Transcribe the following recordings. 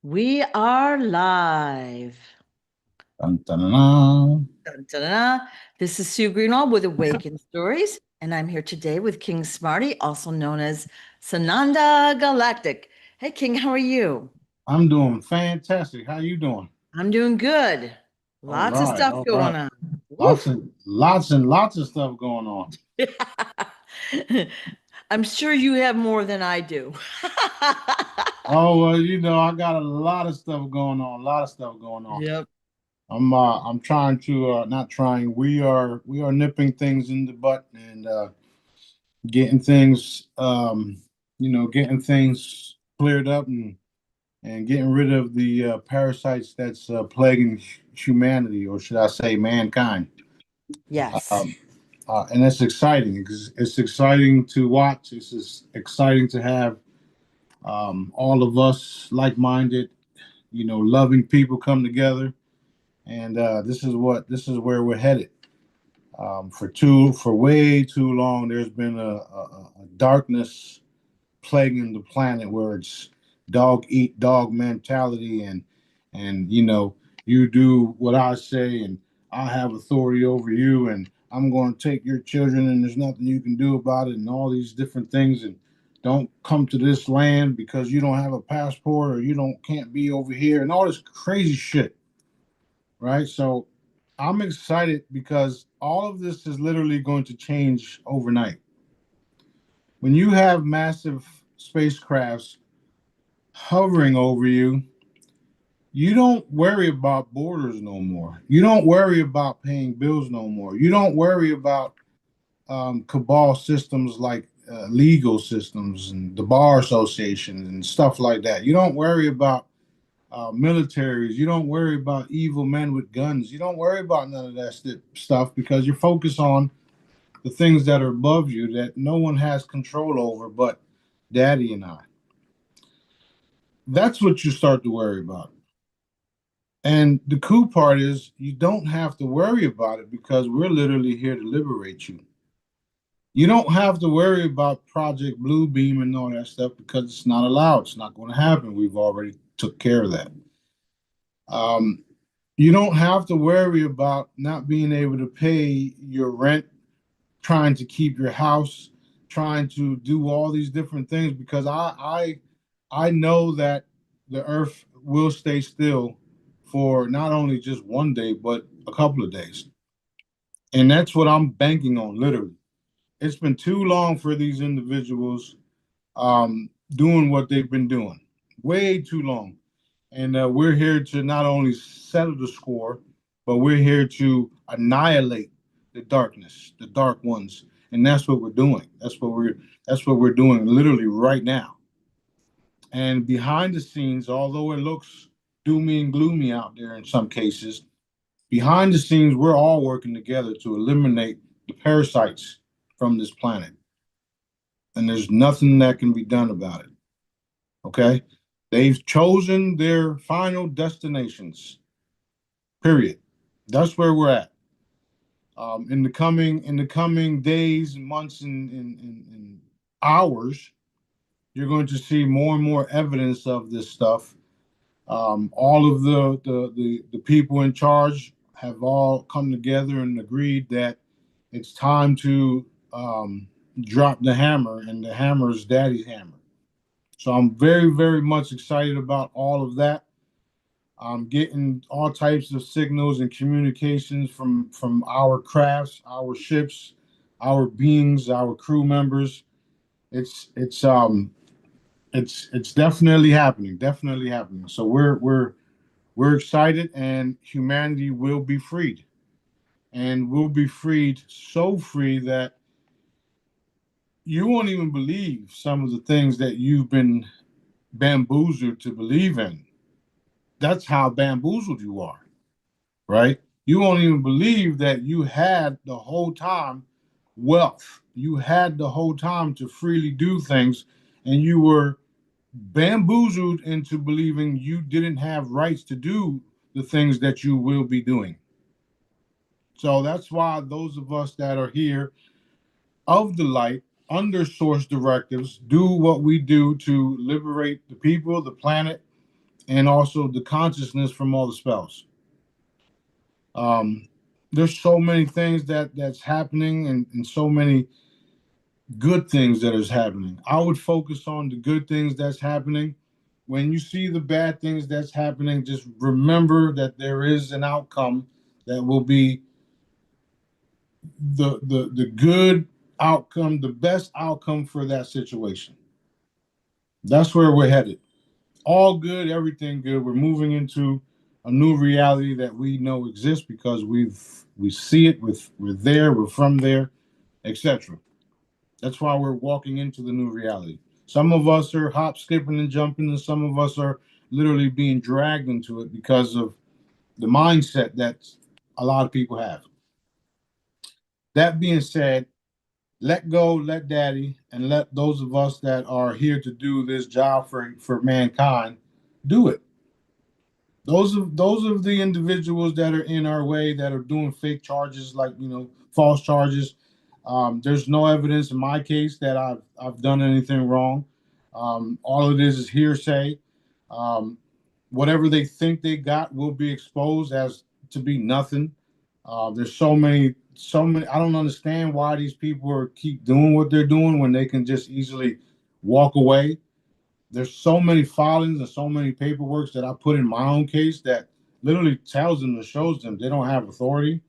We are live. Dun, dun, dun, dun. Dun, dun, dun, dun. This is Sue Greenwald with Awaken Stories, and I'm here today with King Smarty, also known as Sananda Galactic. Hey, King, how are you? I'm doing fantastic. How you doing? I'm doing good. All Lots of right, stuff all going right. on. Lots Woof. and lots of stuff going on. I'm sure you have more than I do. Oh well, I got a lot of stuff going on. A lot of stuff going on. Yep. I'm trying to not trying. We are nipping things in the butt and getting things getting things cleared up and getting rid of the parasites that's plaguing humanity, or should I say mankind. Yes. Um, and it's exciting. It's exciting to watch. It's just exciting to have all of us like-minded, loving people come together. And this is where we're headed. For way too long, there's been a darkness plaguing the planet where it's dog eat dog mentality, and you do what I say, and I have authority over you, and I'm going to take your children, and there's nothing you can do about it, and all these different things, and don't come to this land because you don't have a passport, or you don't can't be over here, and all this crazy shit, right? So I'm excited because all of this is literally going to change overnight. When you have massive spacecrafts hovering over you, you don't worry about borders no more. You don't worry about paying bills no more. You don't worry about cabal systems like legal systems and the bar associations and stuff like that. You don't worry about militaries. You don't worry about evil men with guns. You don't worry about none of that stuff because you're focused on the things that are above you that no one has control over but Daddy and I. That's what you start to worry about. And the cool part is you don't have to worry about it because we're literally here to liberate you. You don't have to worry about Project Bluebeam and all that stuff because it's not allowed. It's not going to happen. We've already took care of that. Um, you don't have to worry about not being able to pay your rent, trying to keep your house, trying to do all these different things because I know that the earth will stay still for not only just one day but a couple of days. And that's what I'm banking on literally. It's been too long for these individuals doing what they've been doing. Way too long. And we're here to not only settle the score, but we're here to annihilate the darkness, the dark ones, and that's what we're doing. That's what we're doing literally right now. And behind the scenes, although it looks doomy and gloomy out there in some cases, behind the scenes, we're all working together to eliminate the parasites from this planet, and there's nothing that can be done about it. Okay, they've chosen their final destinations. Period. That's where we're at. In the coming days, months, and hours, you're going to see more and more evidence of this stuff. All of the people in charge have all come together and agreed that it's time to drop the hammer, and the hammer is Daddy's hammer. So I'm very, very much excited about all of that. I'm getting all types of signals and communications from our crafts, our ships, our beings, our crew members. It's it's um it's definitely happening, definitely happening. So we're excited, and humanity will be freed, and we'll be freed so free that you won't even believe some of the things that you've been bamboozled to believe in. That's how bamboozled you are, right? You won't even believe that you had the whole time wealth. You had the whole time to freely do things, and you were bamboozled into believing you didn't have rights to do the things that you will be doing. So that's why those of us that are here of the light, under source directives, do what we do to liberate the people, the planet, and also the consciousness from all the spells. Um, there's so many things that's happening, and so many good things that is happening. I would focus on the good things that's happening. When you see the bad things that's happening, just remember that there is an outcome that will be the good outcome, the best outcome for that situation. That's where we're headed. All good, everything good. We're moving into a new reality that we know exists because we see it, we're there, we're from there, etc. That's why we're walking into the new reality. Some of us are hop, skipping, and jumping, and some of us are literally being dragged into it because of the mindset that a lot of people have. That being said, let go, let daddy, and let those of us that are here to do this job for mankind do it. Those of the individuals that are in our way that are doing fake charges, like false charges. There's no evidence in my case that I've done anything wrong. All it is hearsay. Um, Whatever they think they got will be exposed as to be nothing. There's so many. I don't understand why these people keep doing what they're doing when they can just easily walk away. There's so many filings and so many paperwork that I put in my own case that literally tells them and shows them they don't have authority.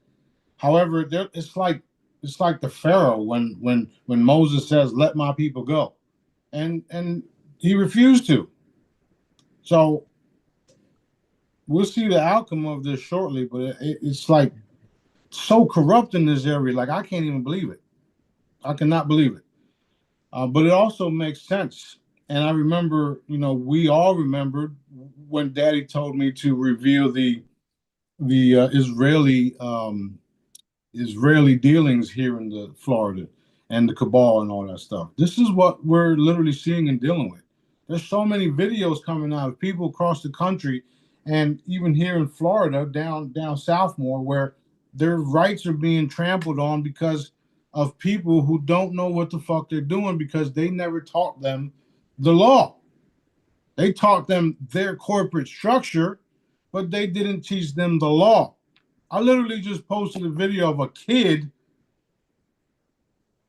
However, it's like the Pharaoh when Moses says, "Let my people go," and he refused to. So we'll see the outcome of this shortly. But it's like so corrupt in this area. Like I can't even believe it. I cannot believe it. But it also makes sense. And I remember, we all remembered when Daddy told me to reveal the Israeli dealings here in the Florida and the cabal and all that stuff. This is what we're literally seeing and dealing with. There's so many videos coming out of people across the country, and even here in Florida, down south more, where their rights are being trampled on because of people who don't know what the fuck they're doing because they never taught them the law. They taught them their corporate structure, but they didn't teach them the law. I literally just posted a video of a kid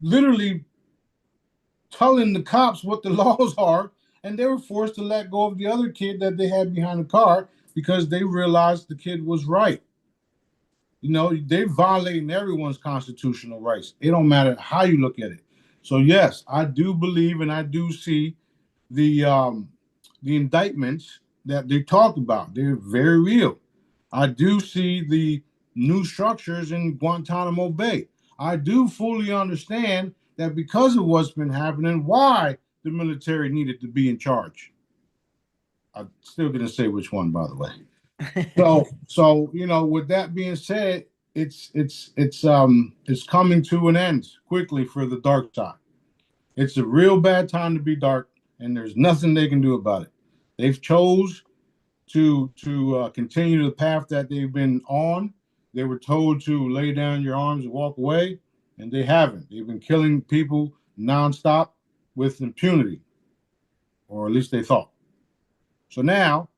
literally telling the cops what the laws are, and they were forced to let go of the other kid that they had behind the car because they realized the kid was right. They're violating everyone's constitutional rights. It don't matter how you look at it. So yes, I do believe and I do see the um, the indictments that they talk about. They're very real. I do see the new structures in Guantanamo Bay. I do fully understand that because of what's been happening, why the military needed to be in charge. I'm still going to say which one, by the way. So with that being said, it's coming to an end quickly for the dark side. It's a real bad time to be dark, and there's nothing they can do about it. They've chose to continue the path that they've been on. They were told to lay down your arms and walk away, and they haven't. They've been killing people nonstop with impunity, or at least they thought. So now,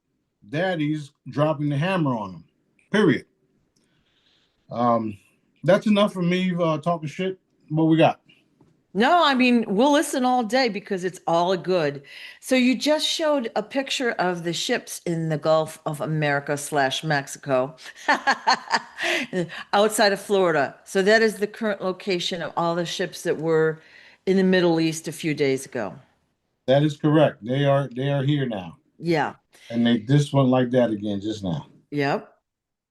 Daddy's dropping the hammer on them. Period. Um, that's enough for me talking shit. What we got? No, I mean, we'll listen all day because it's all good. So you just showed a picture of the ships in the Gulf of America slash Mexico outside of Florida. So that is the current location of all the ships that were in the Middle East a few days ago. That is correct. They are here now, Yeah. and they this one like that again just now. Yep.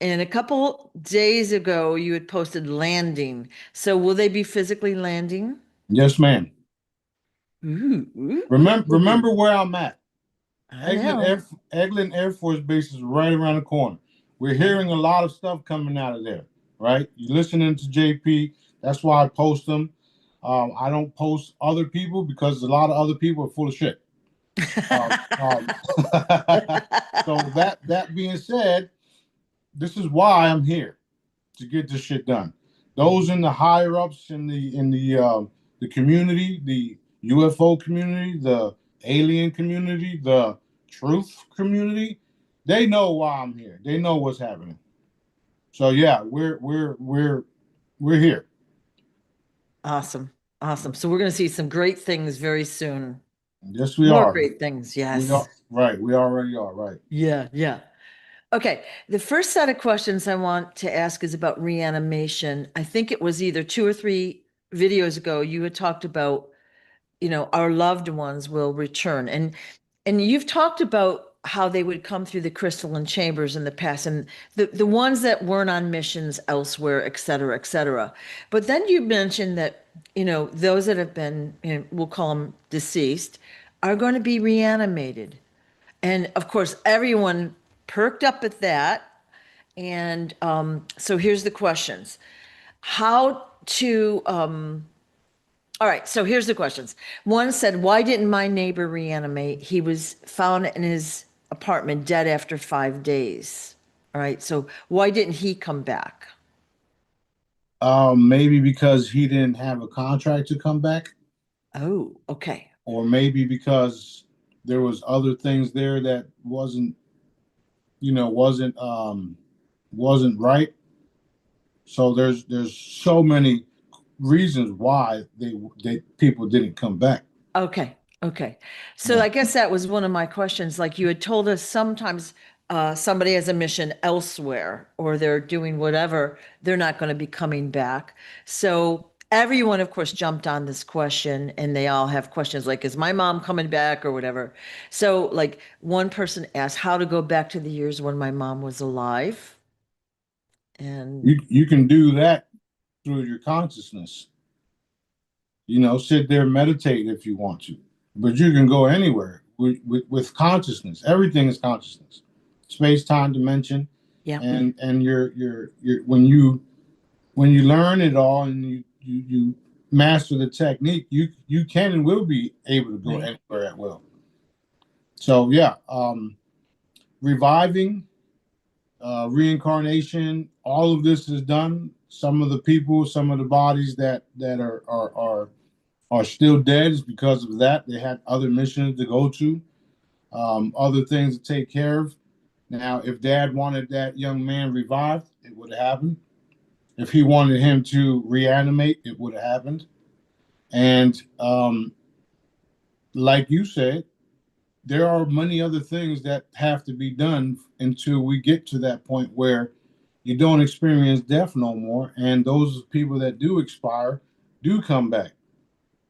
And a couple days ago, you had posted landing. So will they be physically landing? Yes, ma'am. Ooh, ooh, ooh. Remember where I'm at. I know. Eglin Air Force Base is right around the corner. We're Yeah. hearing a lot of stuff coming out of there, right? You're listening to JP. That's why I post them. I don't post other people because a lot of other people are full of shit. Um, um, so that being said, this is why I'm here to get this shit done. Those in the higher ups in the community, the UFO community, the alien community, the truth community, They know why I'm here. They know what's happening. So yeah, we're here. Awesome. Awesome. So we're going to see some great things very soon. Yes, we More are. great things. We Yes. are right. We already are right. Yeah. Yeah. Okay. The first set of questions I want to ask is about reanimation. I think it was either 2 or 3 videos ago you had talked about, our loved ones will return. And you've talked about how they would come through the crystalline chambers in the past and the ones that weren't on missions elsewhere, et cetera, et cetera. But then you mentioned that, those that have been, we'll call them deceased, are going to be reanimated. And of course, everyone perked up at that. And so here's the questions. How to All right, so here's the questions. One said, why didn't my neighbor reanimate? He was found in his apartment dead after 5 days. All right, so why didn't he come back? Maybe because he didn't have a contract to come back, Oh, okay. or maybe because there was other things there that wasn't right. So there's so many reasons why they people didn't come back. Okay. Okay. So Yeah. I guess that was one of my questions. Like you had told us sometimes somebody has a mission elsewhere or they're doing whatever, they're not going to be coming back. So everyone, of course, jumped on this question and they all have questions like, is my mom coming back or whatever? So, like, one person asked how to go back to the years when my mom was alive. And You can do that through your consciousness. Sit there, meditate if you want to, but you can go anywhere with consciousness. Everything is consciousness, space, time, dimension, yeah, and you're when you learn it all and you master the technique, you can and will be able to go right. anywhere at will. So yeah, reviving, reincarnation, all of this is done. Some of the people, some of the bodies that are still dead is because of that. They had other missions to go to, other things to take care of. Now, if Dad wanted that young man revived, it would have happened. If he wanted him to reanimate, it would have happened. And like you said, there are many other things that have to be done until we get to that point where you don't experience death no more. And those people that do expire do come back.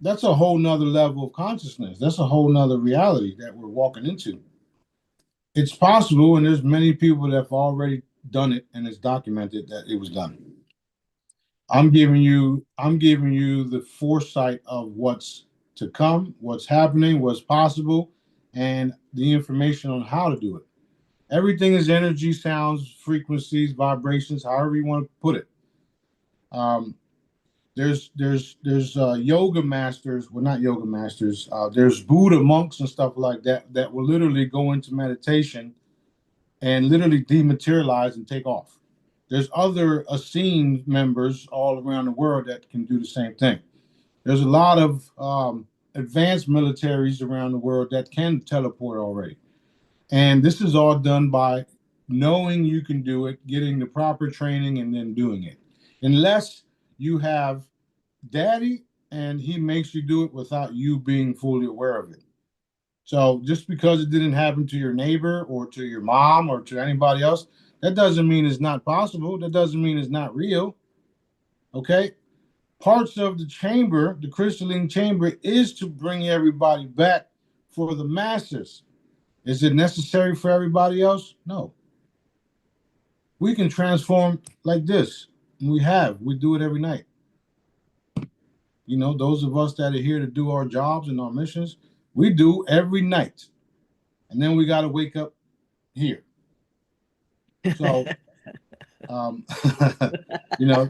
That's a whole nother level of consciousness. That's a whole nother reality that we're walking into. It's possible, and there's many people that have already done it, and it's documented that it was done. I'm giving you the foresight of what's to come, what's happening, what's possible, and the information on how to do it. Everything is energy, sounds, frequencies, vibrations, however you want to put it. Um, there's yoga masters, well, not yoga masters. There's Buddha monks and stuff like that that will literally go into meditation and literally dematerialize and take off. There's other Essene members all around the world that can do the same thing. There's a lot of advanced militaries around the world that can teleport already. And this is all done by knowing you can do it, getting the proper training, and then doing it. Unless you have daddy and he makes you do it without you being fully aware of it. So just because it didn't happen to your neighbor or to your mom or to anybody else, that doesn't mean it's not possible. That doesn't mean it's not real. Okay. Parts of the chamber, the crystalline chamber, is to bring everybody back for the masses. Is it necessary for everybody else? No. We can transform like this. We do it every night. Those of us that are here to do our jobs and our missions, we do every night. And then we got to wake up here. So, um, you know,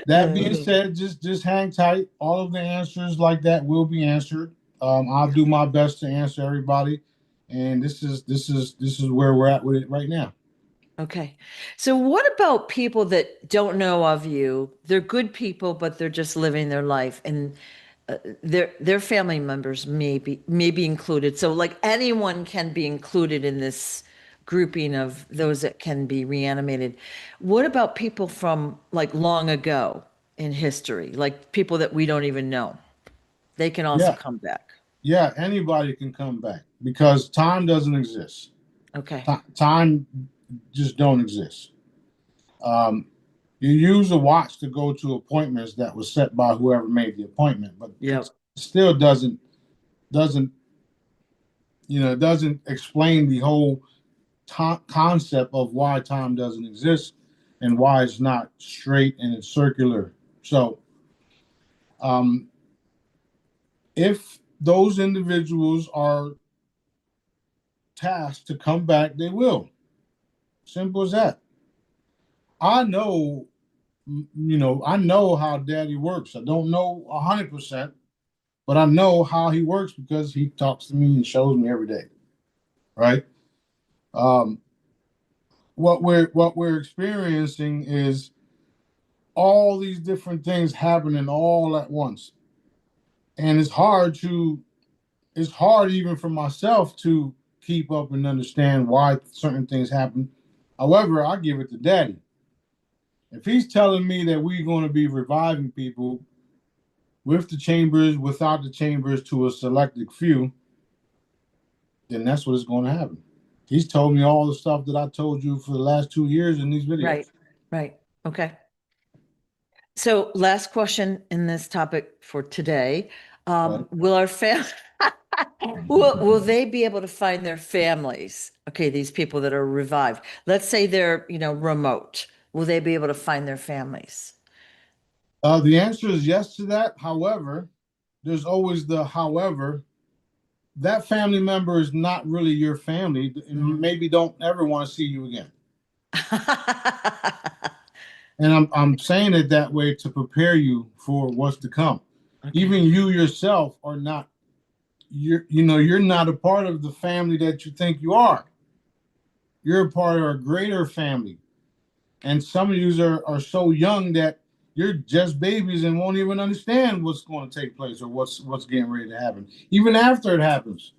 that being said, just hang tight. All of the answers like that will be answered. I'll do my best to answer everybody. And this is where we're at with it right now. Okay. So what about people that don't know of you? They're good people, but they're just living their life and their family members may be included. So like anyone can be included in this grouping of those that can be reanimated. What about people from like long ago in history, like people that we don't even know? They can also Yeah, come back. yeah, anybody can come back because time doesn't exist. Okay. Time just don't exist. Um, you use a watch to go to appointments that was set by whoever made the appointment, but it Yep. still doesn't it doesn't explain the whole concept of why time doesn't exist and why it's not straight and it's circular. So, um, if those individuals are tasked to come back, they will. Simple as that. I know, I know how Daddy works. I don't know 100%, but I know how he works because he talks to me and shows me every day. Right. Um, what we're experiencing is all these different things happening all at once, and it's hard even for myself to keep up and understand why certain things happen. However, I give it to Daddy. If he's telling me that we're going to be reviving people with the chambers, without the chambers, to a selected few, then that's what is going to happen. He's told me all the stuff that I told you for the last 2 years in these videos. Right. Right. Okay. So last question in this topic for today. Right? Will our fam will they be able to find their families? Okay, these people that are revived. Let's say they're, remote. Will they be able to find their families? The answer is yes to that. However, there's always the however. That family member is not really your family and maybe don't ever want to see you again. And I'm saying it that way to prepare you for what's to come. Okay. Even you yourself are not you're not a part of the family that you think you are. You're a part of a greater family. And some of you are so young that you're just babies and won't even understand what's going to take place or what's getting ready to happen. Even after it happens.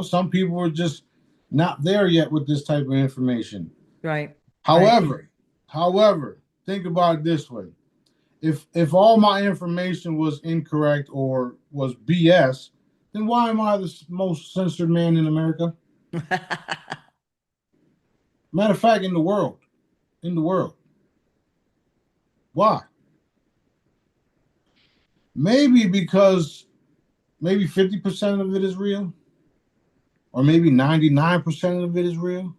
Some people are just not there yet with this type of information. Right. Right. However, think about it this way. If all my information was incorrect or was BS, then why am I the most censored man in America? Matter of fact, in the world. Why? Maybe because maybe 50% of it is real, or maybe 99% of it is real.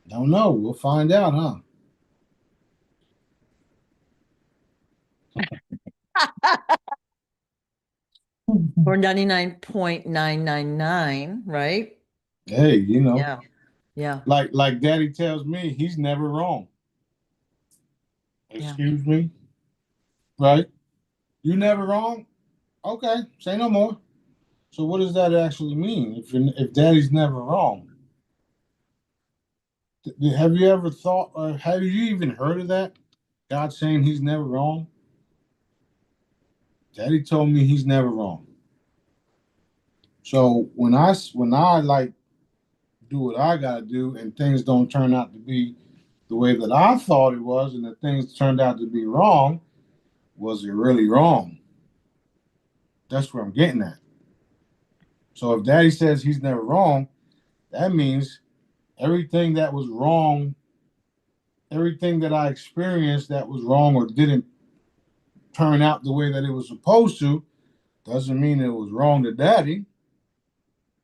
Don't know. We'll find out, huh? Or 99.999, right? Hey, Yeah. Yeah. like Daddy tells me, he's never wrong. Yeah. Excuse me, right? You never wrong. Okay, say no more. So what does that actually mean? If Daddy's never wrong, have you ever thought, or have you even heard of that? God saying He's never wrong. Daddy told me He's never wrong. So when I like do what I gotta do, and things don't turn out to be the way that I thought it was, and the things turned out to be wrong, was it really wrong? That's where I'm getting at. So if Daddy says He's never wrong, that means everything that was wrong, everything that I experienced that was wrong or didn't turn out the way that it was supposed to, doesn't mean it was wrong to Daddy.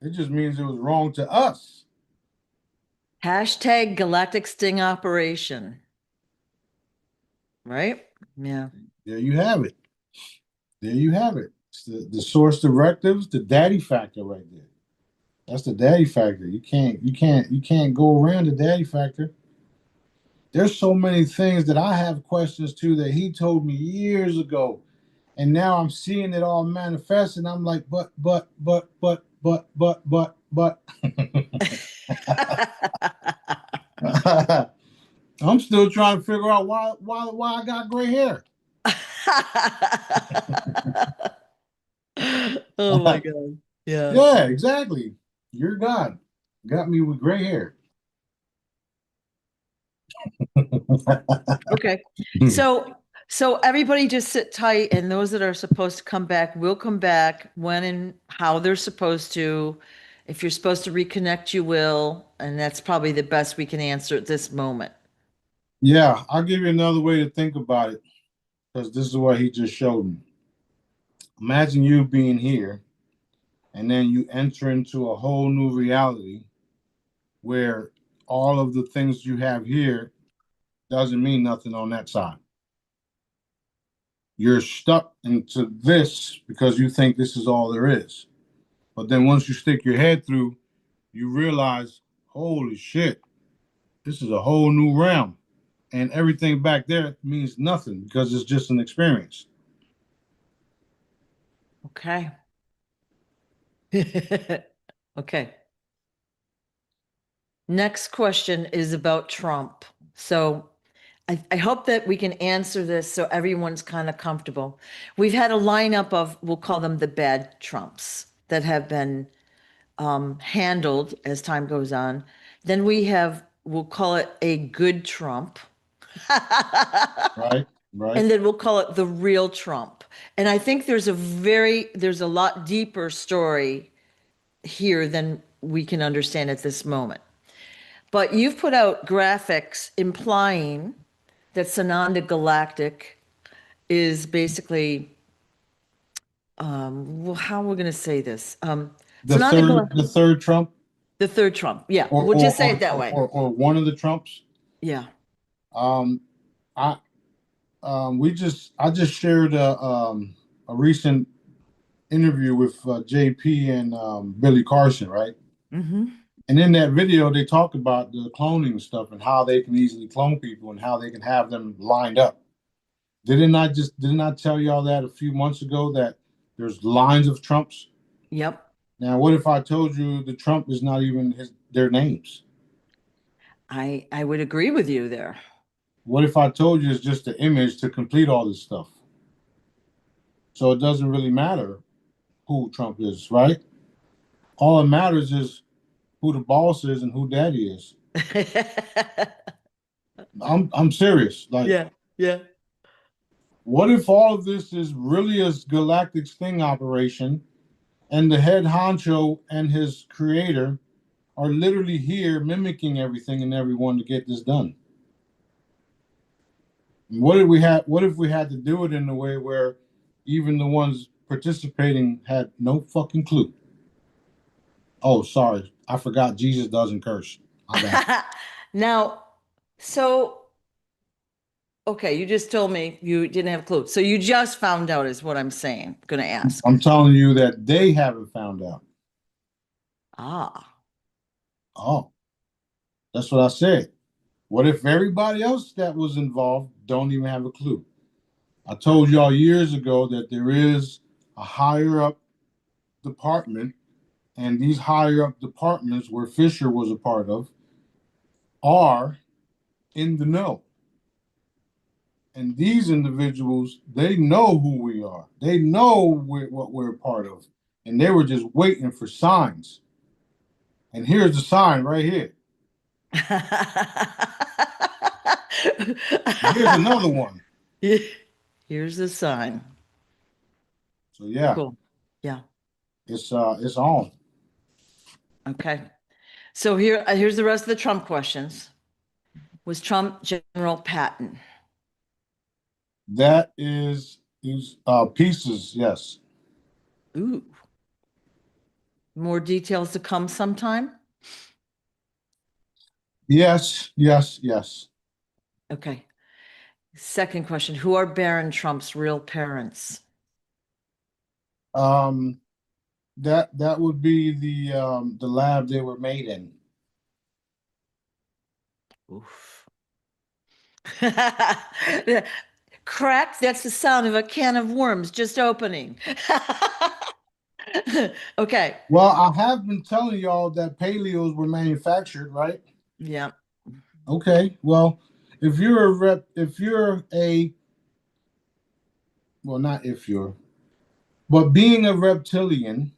It just means it was wrong to us. Hashtag Galactic Sting Operation, right? Yeah. There you have it. There you have it. It's the source directives, the daddy factor right there. That's the daddy factor. You can't go around the daddy factor. There's so many things that I have questions to that he told me years ago. And now I'm seeing it all manifest, and I'm like, but. I'm still trying to figure out why I got gray hair. Oh my God. Yeah. Yeah, exactly. You're God. Got me with gray hair. Okay. So everybody just sit tight, and those that are supposed to come back will come back when and how they're supposed to. If you're supposed to reconnect, you will, and that's probably the best we can answer at this moment. Yeah, I'll give you another way to think about it because this is what he just showed me. Imagine you being here and then you enter into a whole new reality where all of the things you have here doesn't mean nothing on that side. You're stuck into this because you think this is all there is. But then once you stick your head through, you realize, holy shit, this is a whole new realm. And everything back there means nothing because it's just an experience. Okay. Okay. Next question is about Trump. So I hope that we can answer this so everyone's kind of comfortable. We've had a lineup of, we'll call them the bad Trumps that have been handled as time goes on. Then we have, we'll call it a good Trump. Right? Right? And then we'll call it the real Trump. And I think there's a lot deeper story here than we can understand at this moment. But you've put out graphics implying that Sananda Galactic is basically, well, how we're going to say this? Sananda Galactic, The third Trump, the third Trump. Yeah, or we'll or just say it or, that or, way. or one of the Trumps. Yeah. Um, I I just shared a recent interview with JP and Billy Carson, right? Hmm. And in that video, they talk about the cloning stuff and how they can easily clone people and how they can have them lined up. Didn't I tell y'all that a few months ago that there's lines of Trumps? Yep. Now, what if I told you the Trump is not even their names? I would agree with you there. What if I told you it's just an image to complete all this stuff? So it doesn't really matter who Trump is, right? All that matters is who the boss is and who daddy is. I'm serious. Like, Yeah. Yeah. what if all of this is really a galactic sting operation and the head honcho and his creator are literally here mimicking everything and everyone to get this done? What if we had to do it in a way where even the ones participating had no fucking clue? Oh, sorry. I forgot Jesus doesn't curse. My bad. Now, so okay, you just told me you didn't have a clue. So you just found out is what I'm saying. Going to ask. I'm telling you that they haven't found out. Ah. Oh, that's what I said. What if everybody else that was involved don't even have a clue? I told y'all years ago that there is a higher up department, and these higher up departments, where Fisher was a part of, are in the know. And these individuals, they know who we are. They know what we're a part of. And they were just waiting for signs. And here's the sign right here. And here's another one. Here's the sign. So yeah, Cool. Yeah. it's on. Okay. So here's the rest of the Trump questions. Was Trump General Patton? That is pieces, yes. Ooh. More details to come sometime? Yes, yes, yes. Okay. Second question. Who are Barron Trump's real parents? Um that would be the lab they were made in. Oof. Crack, that's the sound of a can of worms just opening. Okay. Well, I have been telling y'all that paleos were manufactured, right? Yeah. Okay. Well, if you're a rep, if you're a, well, not if you're, but being a reptilian,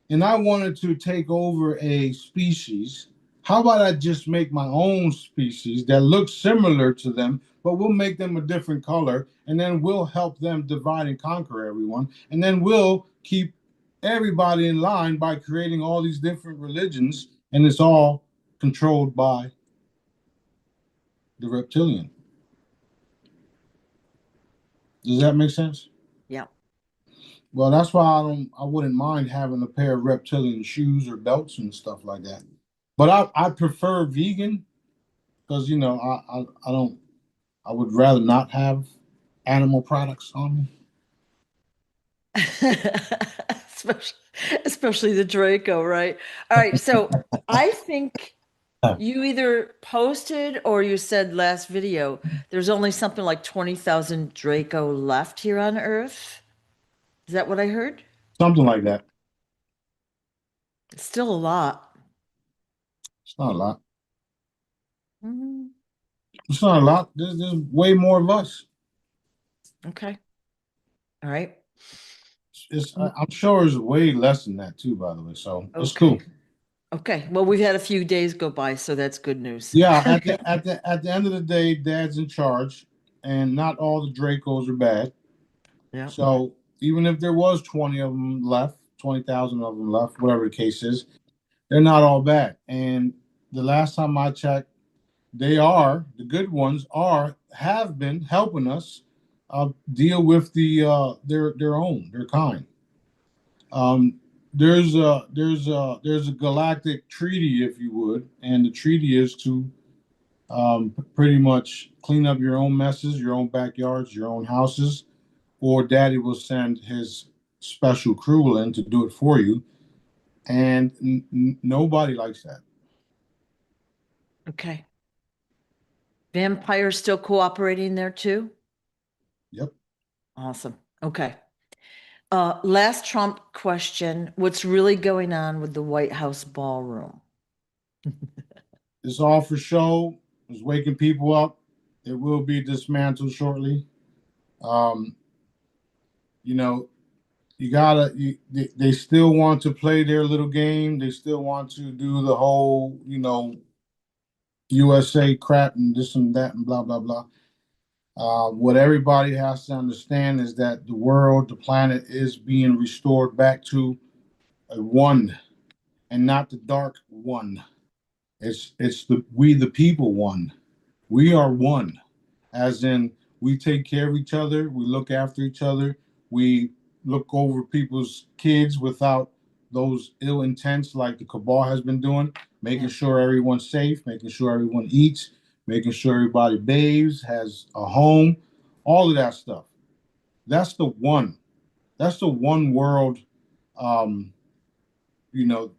and I wanted to take over a species, how about I just make my own species that looks similar to them, but we'll make them a different color, and then we'll help them divide and conquer everyone, and then we'll keep everybody in line by creating all these different religions, and it's all controlled by the reptilian. Does that make sense? Yeah. Well, that's why I wouldn't mind having a pair of reptilian shoes or belts and stuff like that. But I prefer vegan because I don't I would rather not have animal products on me. especially, especially the Draco, right? All right, so I think you either posted or you said last video there's only something like 20,000 Draco left here on Earth. Is that what I heard? Something like that. It's still a lot. It's not a lot. Mhm. It's not a lot. There's way more of us. Okay. All right. I'm sure it's way less than that too, by the way. So it's Okay. cool. Okay. Well, we've had a few days go by, so that's good news. Yeah, at the end of the day, Dad's in charge, and not all the Dracos are bad. Yeah. So even if there was 20 of them left, 20,000 of them left, whatever the case is, they're not all bad. And the last time I checked, the good ones have been helping us deal with their kind. Um, there's a galactic treaty, if you would, and the treaty is to pretty much clean up your own messes, your own backyards, your own houses, or Daddy will send his special crew in to do it for you, and nobody likes that. Okay. Vampires still cooperating there too? Yep. Awesome. Okay. Last Trump question. What's really going on with the White House ballroom? It's all for show. It's waking people up. It will be dismantled shortly. Um, you know, they still want to play their little game. They still want to do the whole, USA crap and this and that and blah, blah, blah. What everybody has to understand is that the world, the planet is being restored back to a one and not the dark one. It's the people one. We are one, as in we take care of each other, we look after each other, we look over people's kids without those ill intents like the cabal has been doing, making Yeah. sure everyone's safe, making sure everyone eats, making sure everybody bathes, has a home, all of that stuff. That's the one. That's the one world. Um, you know,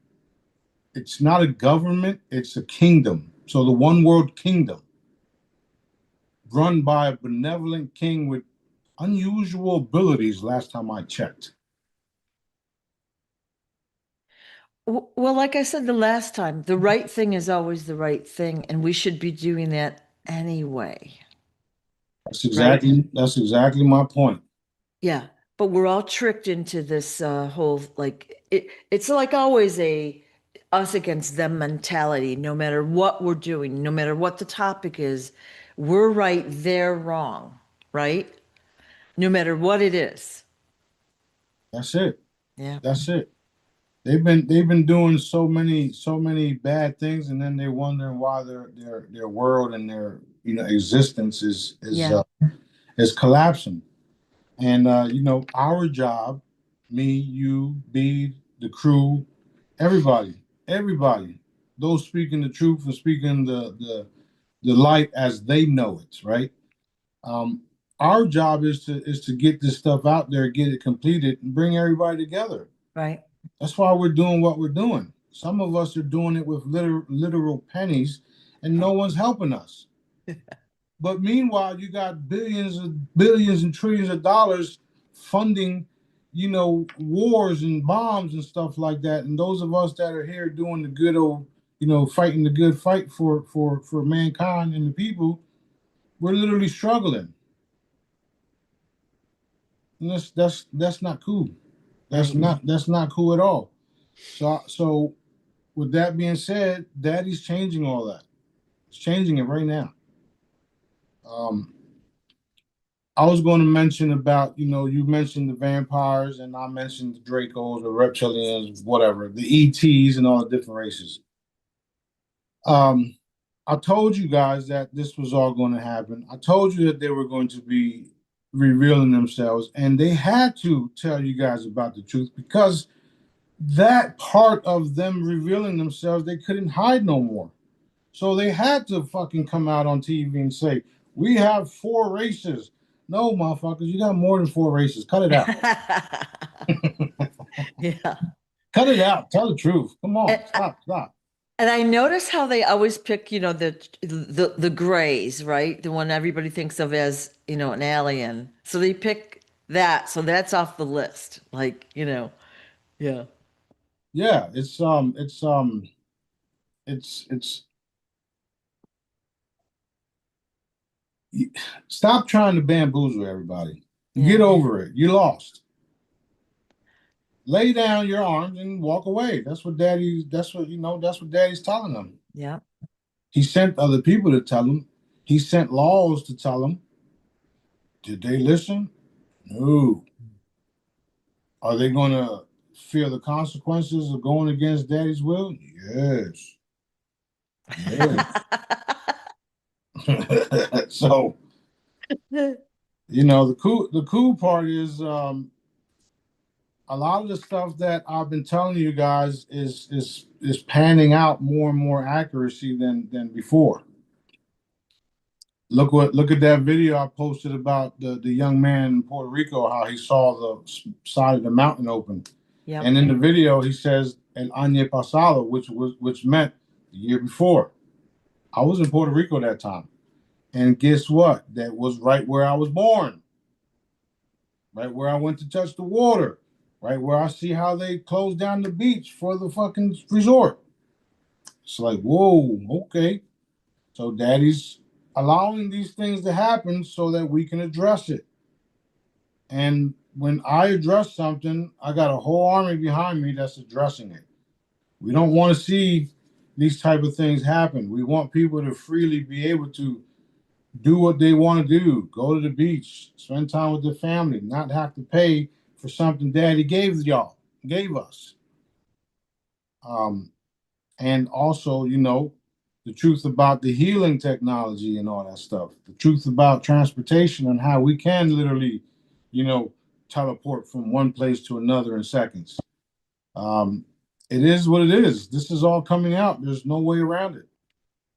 it's not a government, it's a kingdom. So the one world kingdom run by a benevolent king with unusual abilities last time I checked. Well, like I said the last time, the right thing is always the right thing, and we should be doing that anyway, right? That's exactly my point. Yeah. But we're all tricked into this whole like it's like always a us against them mentality, no matter what we're doing, no matter what the topic is, we're right, they're wrong, right? No matter what it is. That's it. Yeah. That's it. They've been doing so many bad things, and then they're wondering why their world and their existence Yeah. is collapsing. And our job, me, you, B, the crew, everybody, those speaking the truth and speaking the light as they know it, right? Um, our job is to get this stuff out there, get it completed, and bring everybody together. Right. That's why we're doing what we're doing. Some of us are doing it with literal pennies, and no one's helping us. But meanwhile, you got billions and trillions of dollars funding, wars and bombs and stuff like that. And those of us that are here doing the good old, fighting the good fight for mankind and the people, we're literally struggling. And that's not cool. That's Right. not that's not cool at all. So with that being said, Daddy's changing all that. He's changing it right now. Um, I was going to mention about, you mentioned the vampires, and I mentioned the Dracos, the reptilians, whatever, the ETs, and all the different races. Um, I told you guys that this was all going to happen. I told you that they were going to be revealing themselves, and they had to tell you guys about the truth because that part of them revealing themselves, they couldn't hide no more. So they had to fucking come out on TV and say, we have 4 races. No, motherfuckers, you got more than 4 races. Cut it out. Yeah. Cut it out. Tell the truth. Come And, on. Stop. and I notice how they always pick, the grays, right? The one everybody thinks of as, an alien. So they pick that. So that's off the list. Like, yeah. Yeah, it's stop trying to bamboozle everybody. Get Yeah. over it. You lost. Lay down your arms and walk away. That's what daddy's telling them. Yeah. He sent other people to tell them. He sent laws to tell them. Did they listen? No. Are they going to feel the consequences of going against daddy's will? Yes. Yes. So, the cool part is a lot of the stuff that I've been telling you guys is panning out more and more accuracy than before. Look at that video I posted about the young man in Puerto Rico, how he saw the side of the mountain open. Yep. And in the video he says el año pasado, which meant the year before. I was in Puerto Rico that time. And guess what? That was right where I was born. Right where I went to touch the water. Right where I see how they closed down the beach for the fucking resort. It's like, whoa, okay. So daddy's allowing these things to happen so that we can address it. And when I address something, I got a whole army behind me that's addressing it. We don't want to see these type of things happen. We want people to freely be able to do what they want to do. Go to the beach, spend time with their family, not have to pay for something daddy gave us. Um, and also, the truth about the healing technology and all that stuff, the truth about transportation and how we can literally, you know, teleport from one place to another in seconds. Um, it is what it is. This is all coming out. There's no way around it.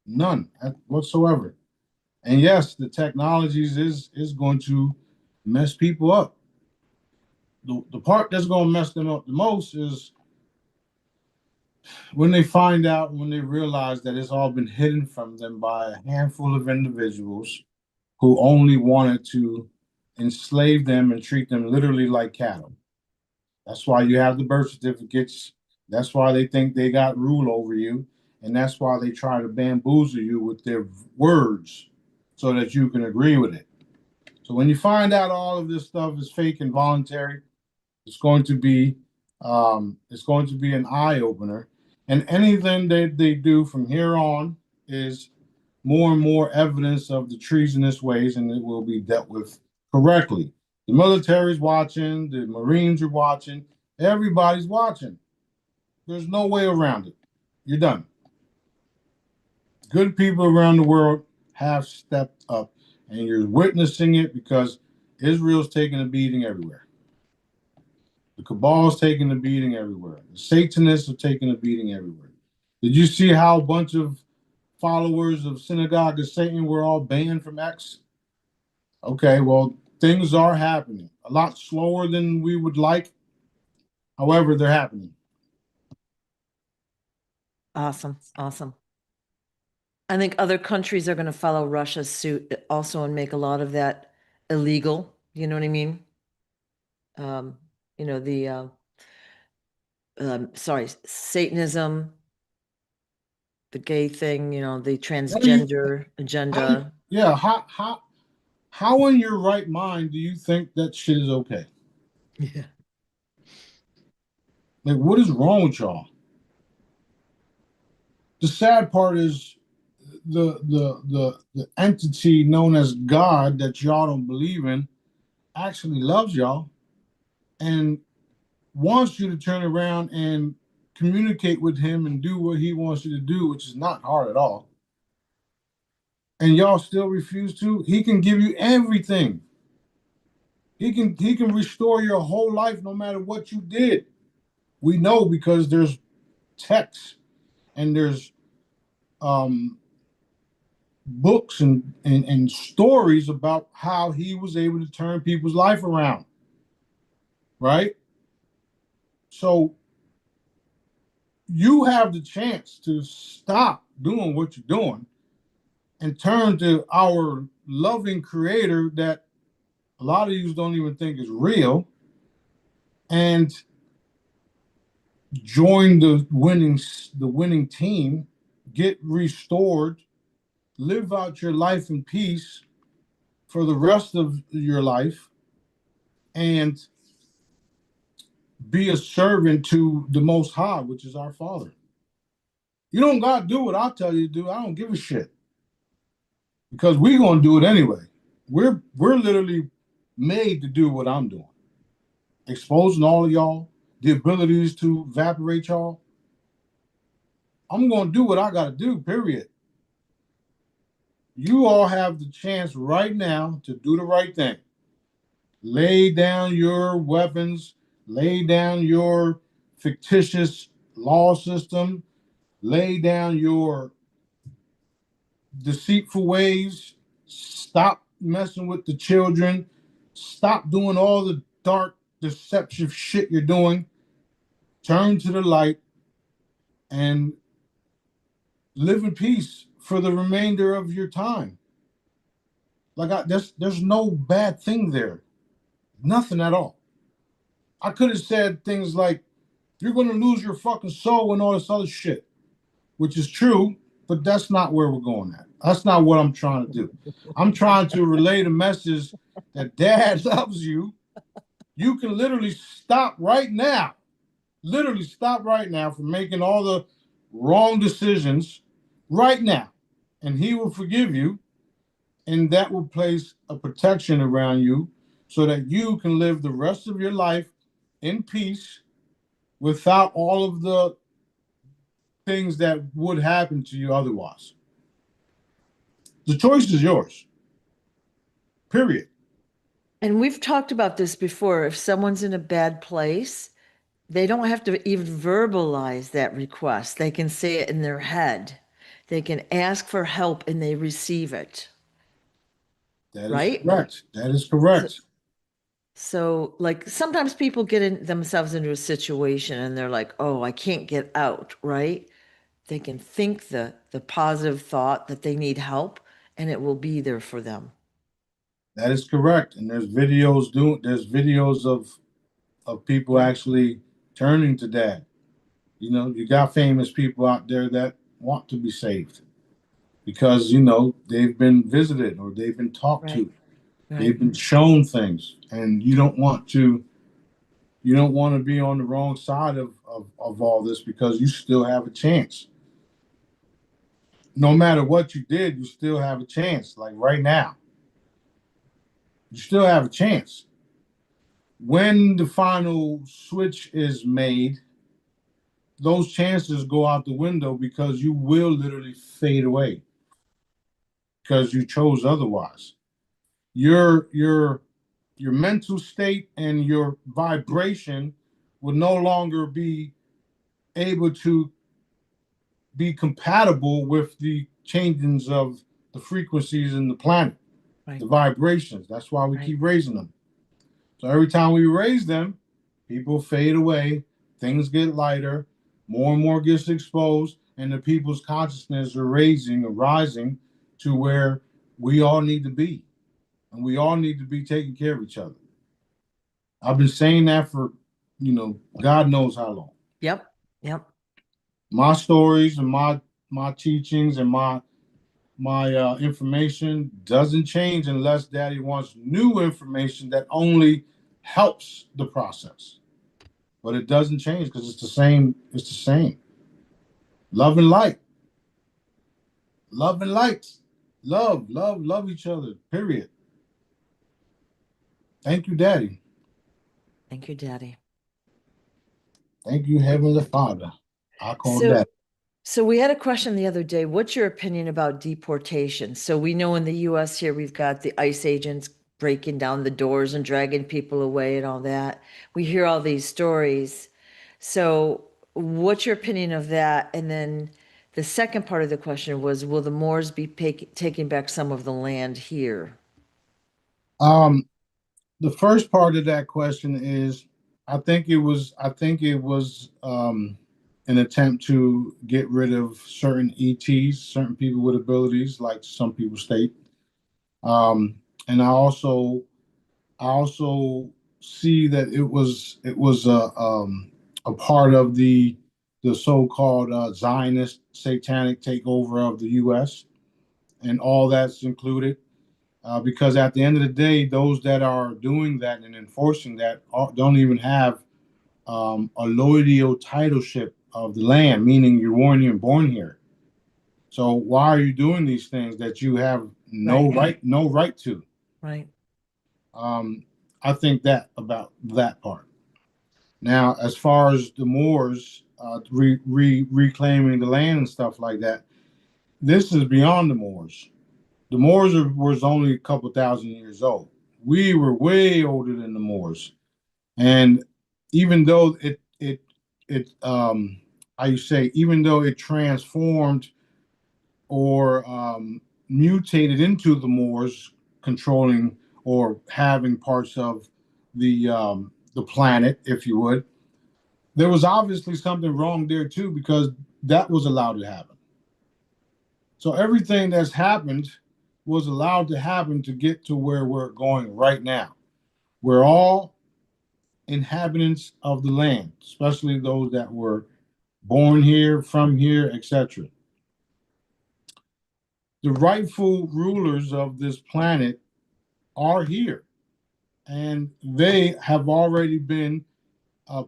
None whatsoever. And yes, the technologies is going to mess people up. The part that's going to mess them up the most is when they find out, when they realize that it's all been hidden from them by a handful of individuals who only wanted to enslave them and treat them literally like cattle. That's why you have the birth certificates. That's why they think they got rule over you. And that's why they try to bamboozle you with their words so that you can agree with it. So when you find out all of this stuff is fake and voluntary, it's going to be an eye opener. And anything that they do from here on is more and more evidence of the treasonous ways, and it will be dealt with correctly. The military's watching, the Marines are watching, everybody's watching. There's no way around it. You're done. Good people around the world have stepped up, and you're witnessing it because Israel's taking a beating everywhere. The cabal's taking a beating everywhere. The Satanists are taking a beating everywhere. Did you see how a bunch of followers of Synagogue of Satan were all banned from X? Okay, well, things are happening. A lot slower than we would like. However, they're happening. Awesome. Awesome. I think other countries are going to follow Russia's suit also and make a lot of that illegal. You know what I mean? Um, the sorry, Satanism, the gay thing, the transgender agenda. Yeah, how in your right mind do you think that shit is okay? Yeah. Like, what is wrong with y'all? The sad part is the entity known as God that y'all don't believe in actually loves y'all and wants you to turn around and communicate with him and do what he wants you to do, which is not hard at all. And y'all still refuse to. He can give you everything. He can restore your whole life no matter what you did. We know because there's texts and there's um, books and stories about how he was able to turn people's life around, right? So you have the chance to stop doing what you're doing and turn to our loving creator that a lot of you don't even think is real and join the winning team, get restored, live out your life in peace for the rest of your life, and be a servant to the Most High, which is our Father. You don't got to do what I tell you to do. I don't give a shit because we're gonna do it anyway. We're literally made to do what I'm doing, exposing all of y'all, the abilities to evaporate y'all. I'm gonna do what I got to do. Period. You all have the chance right now to do the right thing. Lay down your weapons, lay down your fictitious law system, lay down your deceitful ways, stop messing with the children, stop doing all the dark, deceptive shit you're doing, turn to the light, and live in peace for the remainder of your time. There's no bad thing there. Nothing at all. I could have said things like, you're going to lose your fucking soul and all this other shit, which is true, but that's not where we're going at. That's not what I'm trying to do. I'm trying to relay the message that dad loves you. You can literally stop right now, from making all the wrong decisions right now, and he will forgive you, and that will place a protection around you so that you can live the rest of your life in peace without all of the things that would happen to you otherwise. The choice is yours. Period. And we've talked about this before. If someone's in a bad place, they don't have to even verbalize that request. They can say it in their head. They can ask for help and they receive it. That is Right? correct. That is So, correct. so, like sometimes people get themselves into a situation and they're like, "Oh, I can't get out," right? They can think the positive thought that they need help and it will be there for them. That is correct. And there's videos of people actually turning to that. You know, you got famous people out there that want to be saved because, they've been visited or they've been talked Right. to. Right. They've been shown things, and you don't want to be on the wrong side of all this because you still have a chance. No matter what you did, you still have a chance. Like right now, you still have a chance. When the final switch is made, those chances go out the window because you will literally fade away because you chose otherwise. Your mental state and your vibration will no longer be able to be compatible with the changings of the frequencies in the planet, Right. the vibrations. That's why we Right. keep raising them. So every time we raise them, people fade away, things get lighter, more and more gets exposed, and the people's consciousness are rising to where we all need to be. And we all need to be taking care of each other. I've been saying that for, God knows how long. Yep. Yep. My stories and my teachings and my information doesn't change unless Daddy wants new information that only helps the process. but it doesn't change because it's the same. It's the same. Love and light. Love and light. Love each other. Period. Thank you, Daddy. Thank you, Daddy. Thank you, Heavenly Father. I call So, Daddy. so we had a question the other day. What's your opinion about deportation? So we know in the US here we've got the ICE agents breaking down the doors and dragging people away and all that. We hear all these stories. So what's your opinion of that? And then the second part of the question was, will the Moors be taking back some of the land here? Um, the first part of that question is, I think it was an attempt to get rid of certain ETs, certain people with abilities, like some people state. Um, and I also see that it was a part of the so-called Zionist satanic takeover of the U.S. and all that's included. Because at the end of the day, those that are doing that and enforcing that don't even have a loyal titleship of the land, meaning you're born here. So why are you doing these things that you have Right, no right to? right, Um, I think that about that part. Now, as far as the Moors reclaiming the land and stuff like that, this is beyond the Moors. The Moors was only a couple thousand years old. We were way older than the Moors, and even though it how you say, even though it transformed or mutated into the Moors controlling or having parts of the planet, if you would, there was obviously something wrong there too because that was allowed to happen. So everything that's happened was allowed to happen to get to where we're going right now. We're all inhabitants of the land, especially those that were born here, from here, etc. The rightful rulers of this planet are here, and they have already been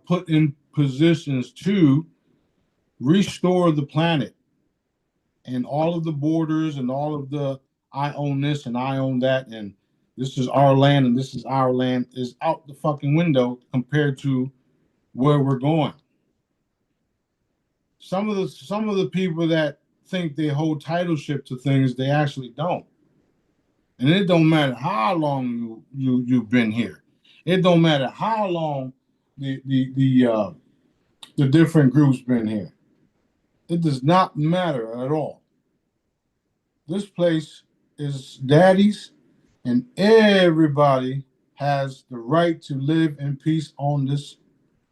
put in positions to restore the planet and all of the borders and all of the I own this and I own that and this is our land and this is our land is out the fucking window compared to where we're going. Some of the people that think they hold titleship to things, they actually don't. And it don't matter how long you've been here. It don't matter how long the different groups been here. It does not matter at all. This place is daddy's, and everybody has the right to live in peace on this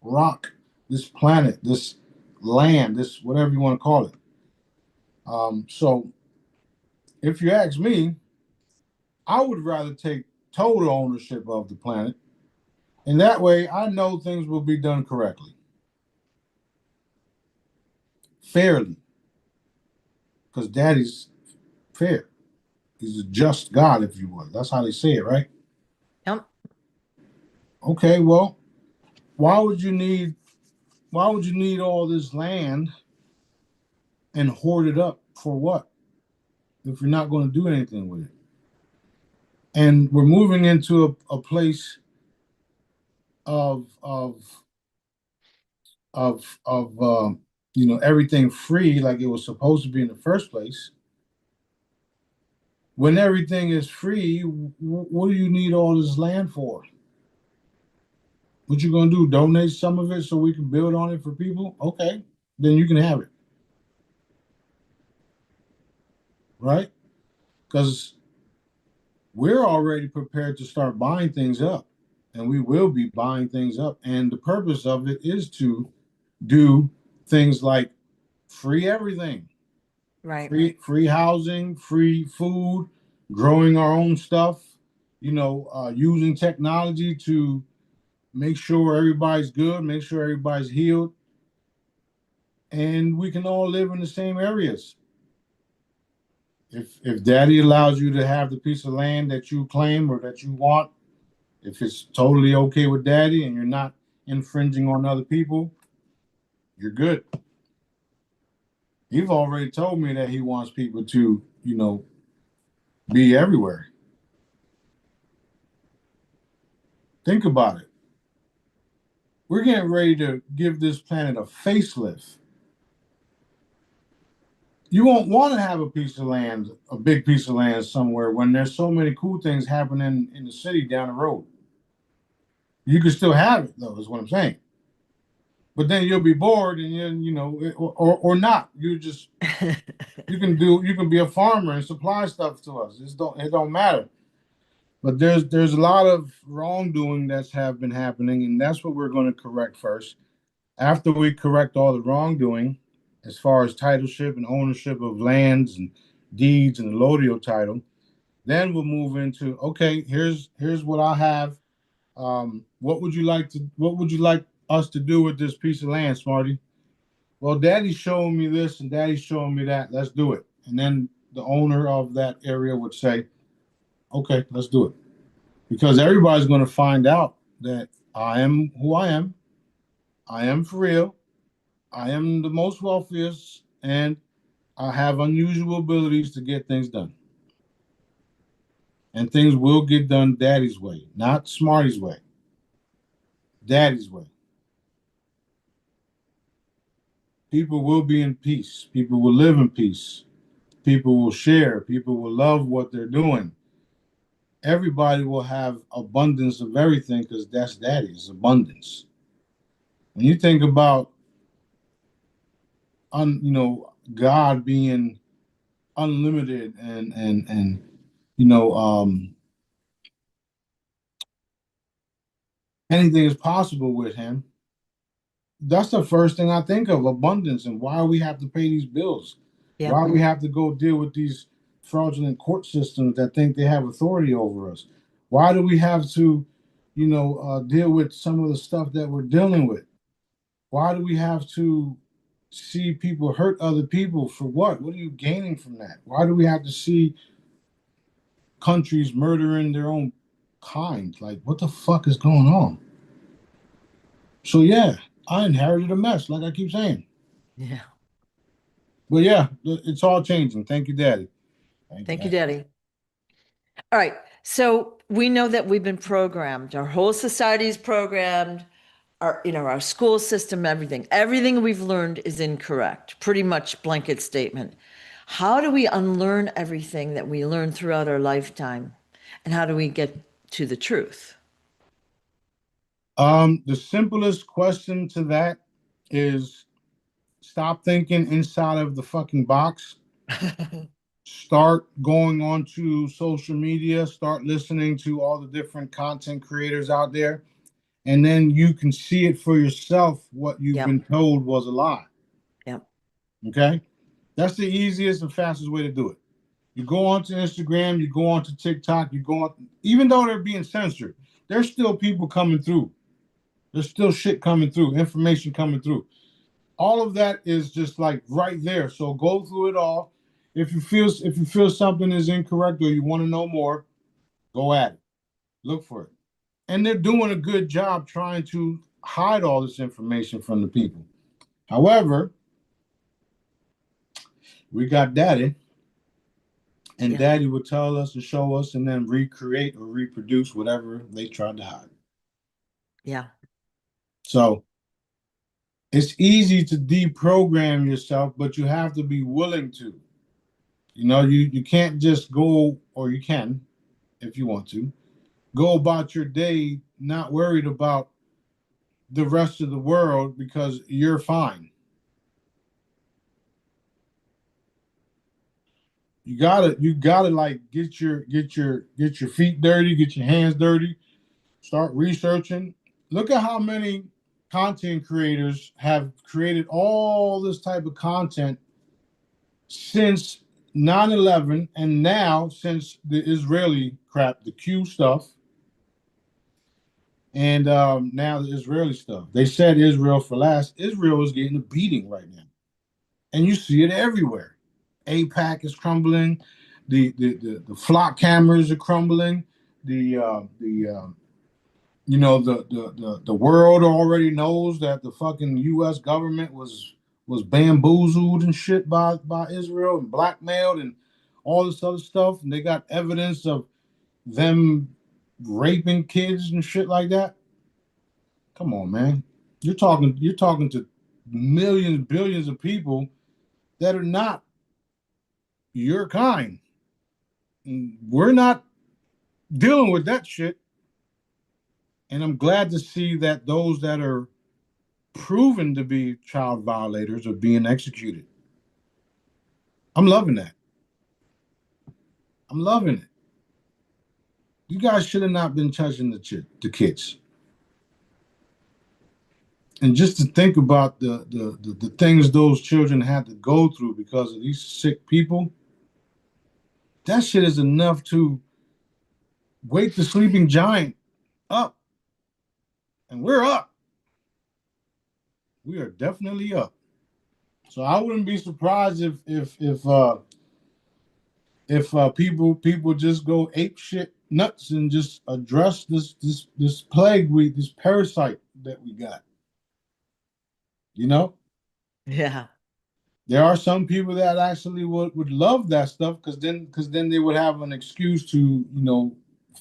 rock, this planet, this land, this whatever you want to call it. So, if you ask me, I would rather take total ownership of the planet, and that way I know things will be done correctly, fairly, because daddy's fair. He's a just God, if you will. That's how they say it, right? yep, Okay, well, why would you need why would you need all this land and hoard it up for what if you're not going to do anything with it? And we're moving into a place of everything free like it was supposed to be in the first place. When everything is free, what do you need all this land for? What you gonna do? Donate some of it so we can build on it for people? Okay, then you can have it, right? Because we're already prepared to start buying things up, and we will be buying things up. And the purpose of it is to do things like free everything, right. free housing, free food, growing our own stuff. Using technology to make sure everybody's good, make sure everybody's healed, and we can all live in the same areas. If Daddy allows you to have the piece of land that you claim or that you want, if it's totally okay with Daddy and you're not infringing on other people, you're good. He's already told me that he wants people to, be everywhere. Think about it. We're getting ready to give this planet a facelift. You won't want to have a piece of land, a big piece of land somewhere when there's so many cool things happening in the city down the road. You can still have it though, is what I'm saying. But then you'll be bored and or not. You can be a farmer and supply stuff to us. It don't matter. But there's a lot of wrongdoing that's have been happening, and that's what we're going to correct first. After we correct all the wrongdoing, as far as titleship and ownership of lands and deeds and the Lodio title, then we'll move into okay. Here's what I have. What would you like us to do with this piece of land, Smarty? Well, Daddy's showing me this and Daddy's showing me that. Let's do it. And then the owner of that area would say, okay, let's do it. Because everybody's going to find out that I am who I am. I am for real. I am the most wealthiest, and I have unusual abilities to get things done. And things will get done Daddy's way, not Smarty's way. Daddy's way. People will be in peace. People will live in peace. People will share. People will love what they're doing. Everybody will have abundance of everything because that's Daddy's abundance. When you think about, God being unlimited and anything is possible with him. That's the first thing I think of, abundance, and why we have to pay these bills. Yeah. Why we have to go deal with these fraudulent court systems that think they have authority over us. Why do we have to, deal with some of the stuff that we're dealing with? Why do we have to see people hurt other people for what? What are you gaining from that? Why do we have to see countries murdering their own kind? Like, what the fuck is going on? So yeah, I inherited a mess, like I keep saying. Yeah. But yeah, it's all changing. Thank you, Daddy. Thank you, Daddy. All right. So we know that we've been programmed. Our whole society is programmed. Our school system, everything we've learned is incorrect. Pretty much blanket statement. How do we unlearn everything that we learned throughout our lifetime? And how do we get to the truth? The simplest question to that is stop thinking inside of the fucking box. Start going on to social media, start listening to all the different content creators out there, and then you can see it for yourself what you've been told was a lie. Yep. Okay? That's the easiest and fastest way to do it. You go onto Instagram, you go onto TikTok, you go on, even though they're being censored, there's still people coming through. There's still shit coming through, information coming through. All of that is just like right there. So go through it all. If you feel something is incorrect or you want to know more, go at it. Look for it. And they're doing a good job trying to hide all this information from the people. However, we got Daddy, and Daddy would tell us and show us and then recreate or reproduce whatever they tried to hide. Yeah. So it's easy to deprogram yourself, but you have to be willing to. You can't just go, or you can, if you want to, go about your day not worried about the rest of the world because you're fine. You gotta like get your feet dirty, get your hands dirty, start researching. Look at how many content creators have created all this type of content since 9/11, and now since the Israeli crap, the Q stuff, and now the Israeli stuff. They said Israel for last. Israel is getting a beating right now, and you see it everywhere. APAC is crumbling. The flock cameras are crumbling. The You know, the world already knows that the fucking U.S. government was bamboozled and shit by Israel and blackmailed and all this other stuff, and they got evidence of them raping kids and shit like that. Come on, man. You're talking to millions, billions of people that are not your kind. And we're not dealing with that shit. And I'm glad to see that those that are proven to be child violators are being executed. I'm loving that. I'm loving it. You guys should have not been touching the kids. And just to think about the things those children had to go through because of these sick people, that shit is enough to wake the sleeping giant up. And we're up. We are definitely up. So I wouldn't be surprised if people just go ape shit nuts and just address this plague this parasite that we got. You know, Yeah. there are some people that actually would love that stuff because then they would have an excuse to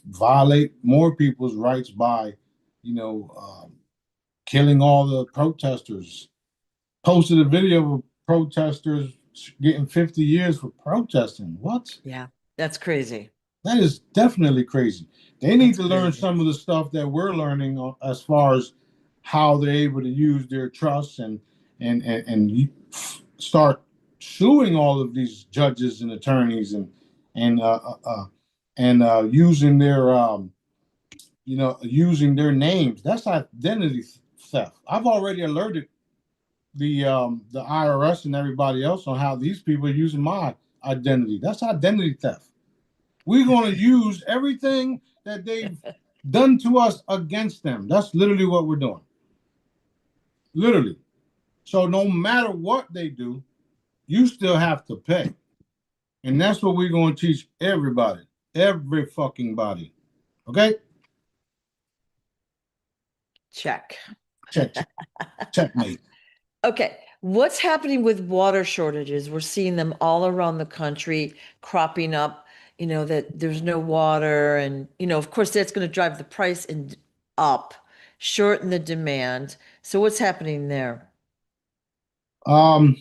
violate more people's rights by you know killing all the protesters. Posted a video of protesters getting 50 years for protesting. What? Yeah. That's crazy. That is definitely crazy. They need That's to learn crazy. some of the stuff that we're learning as far as how they're able to use their trust and start suing all of these judges and attorneys and uh, uh, uh, and using their names. That's identity theft. I've already alerted the IRS and everybody else on how these people are using my identity. That's identity theft. We're going to use everything that they've done to us against them. That's literally what we're doing. Literally. So no matter what they do, you still have to pay. And that's what we're going to teach everybody. Every fucking body. Okay? Check. Check, check, checkmate. Okay. What's happening with water shortages? We're seeing them all around the country cropping up, that there's no water. And, of course, that's going to drive the price up, shorten the demand. So what's happening there? Um,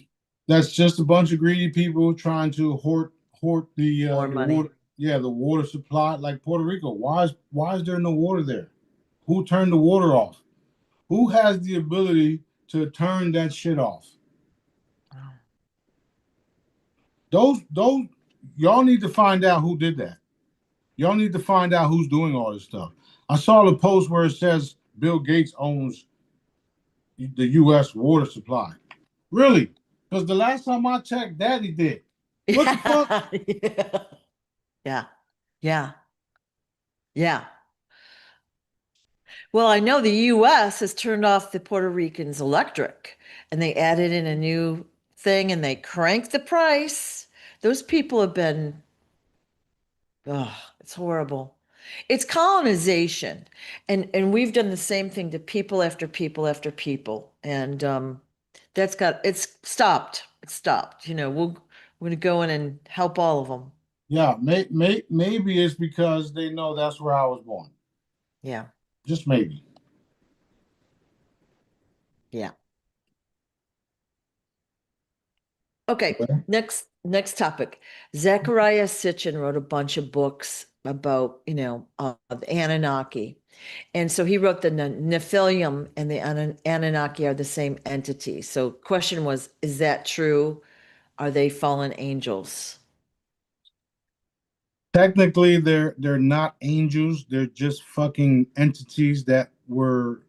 that's just a bunch of greedy people trying to hoard More the money. water. Yeah, the water supply, like Puerto Rico. Why is there no water there? Who turned the water off? Who has the ability to turn that shit off? Wow. Those y'all need to find out who did that. Y'all need to find out who's doing all this stuff. I saw the post where it says Bill Gates owns the U.S. water supply. Really? Because the last time I checked, Daddy did. What the fuck? Yeah. Yeah. Yeah. Yeah. Well, I know the US has turned off the Puerto Ricans' electric and they added in a new thing and they cranked the price. Those people have been, oh, it's horrible. It's colonization. And we've done the same thing to people after people after people. And it's stopped. It's stopped. We're going to go in and help all of them. Yeah, maybe it's because they know that's where I was born. Yeah. Just maybe. Yeah. Okay, Okay. next topic. Zechariah Sitchin wrote a bunch of books about, the Anunnaki. And so he wrote the Nephilim and the Anunnaki are the same entity. So question was, is that true? Are they fallen angels? Technically, they're not angels. They're just fucking entities that were,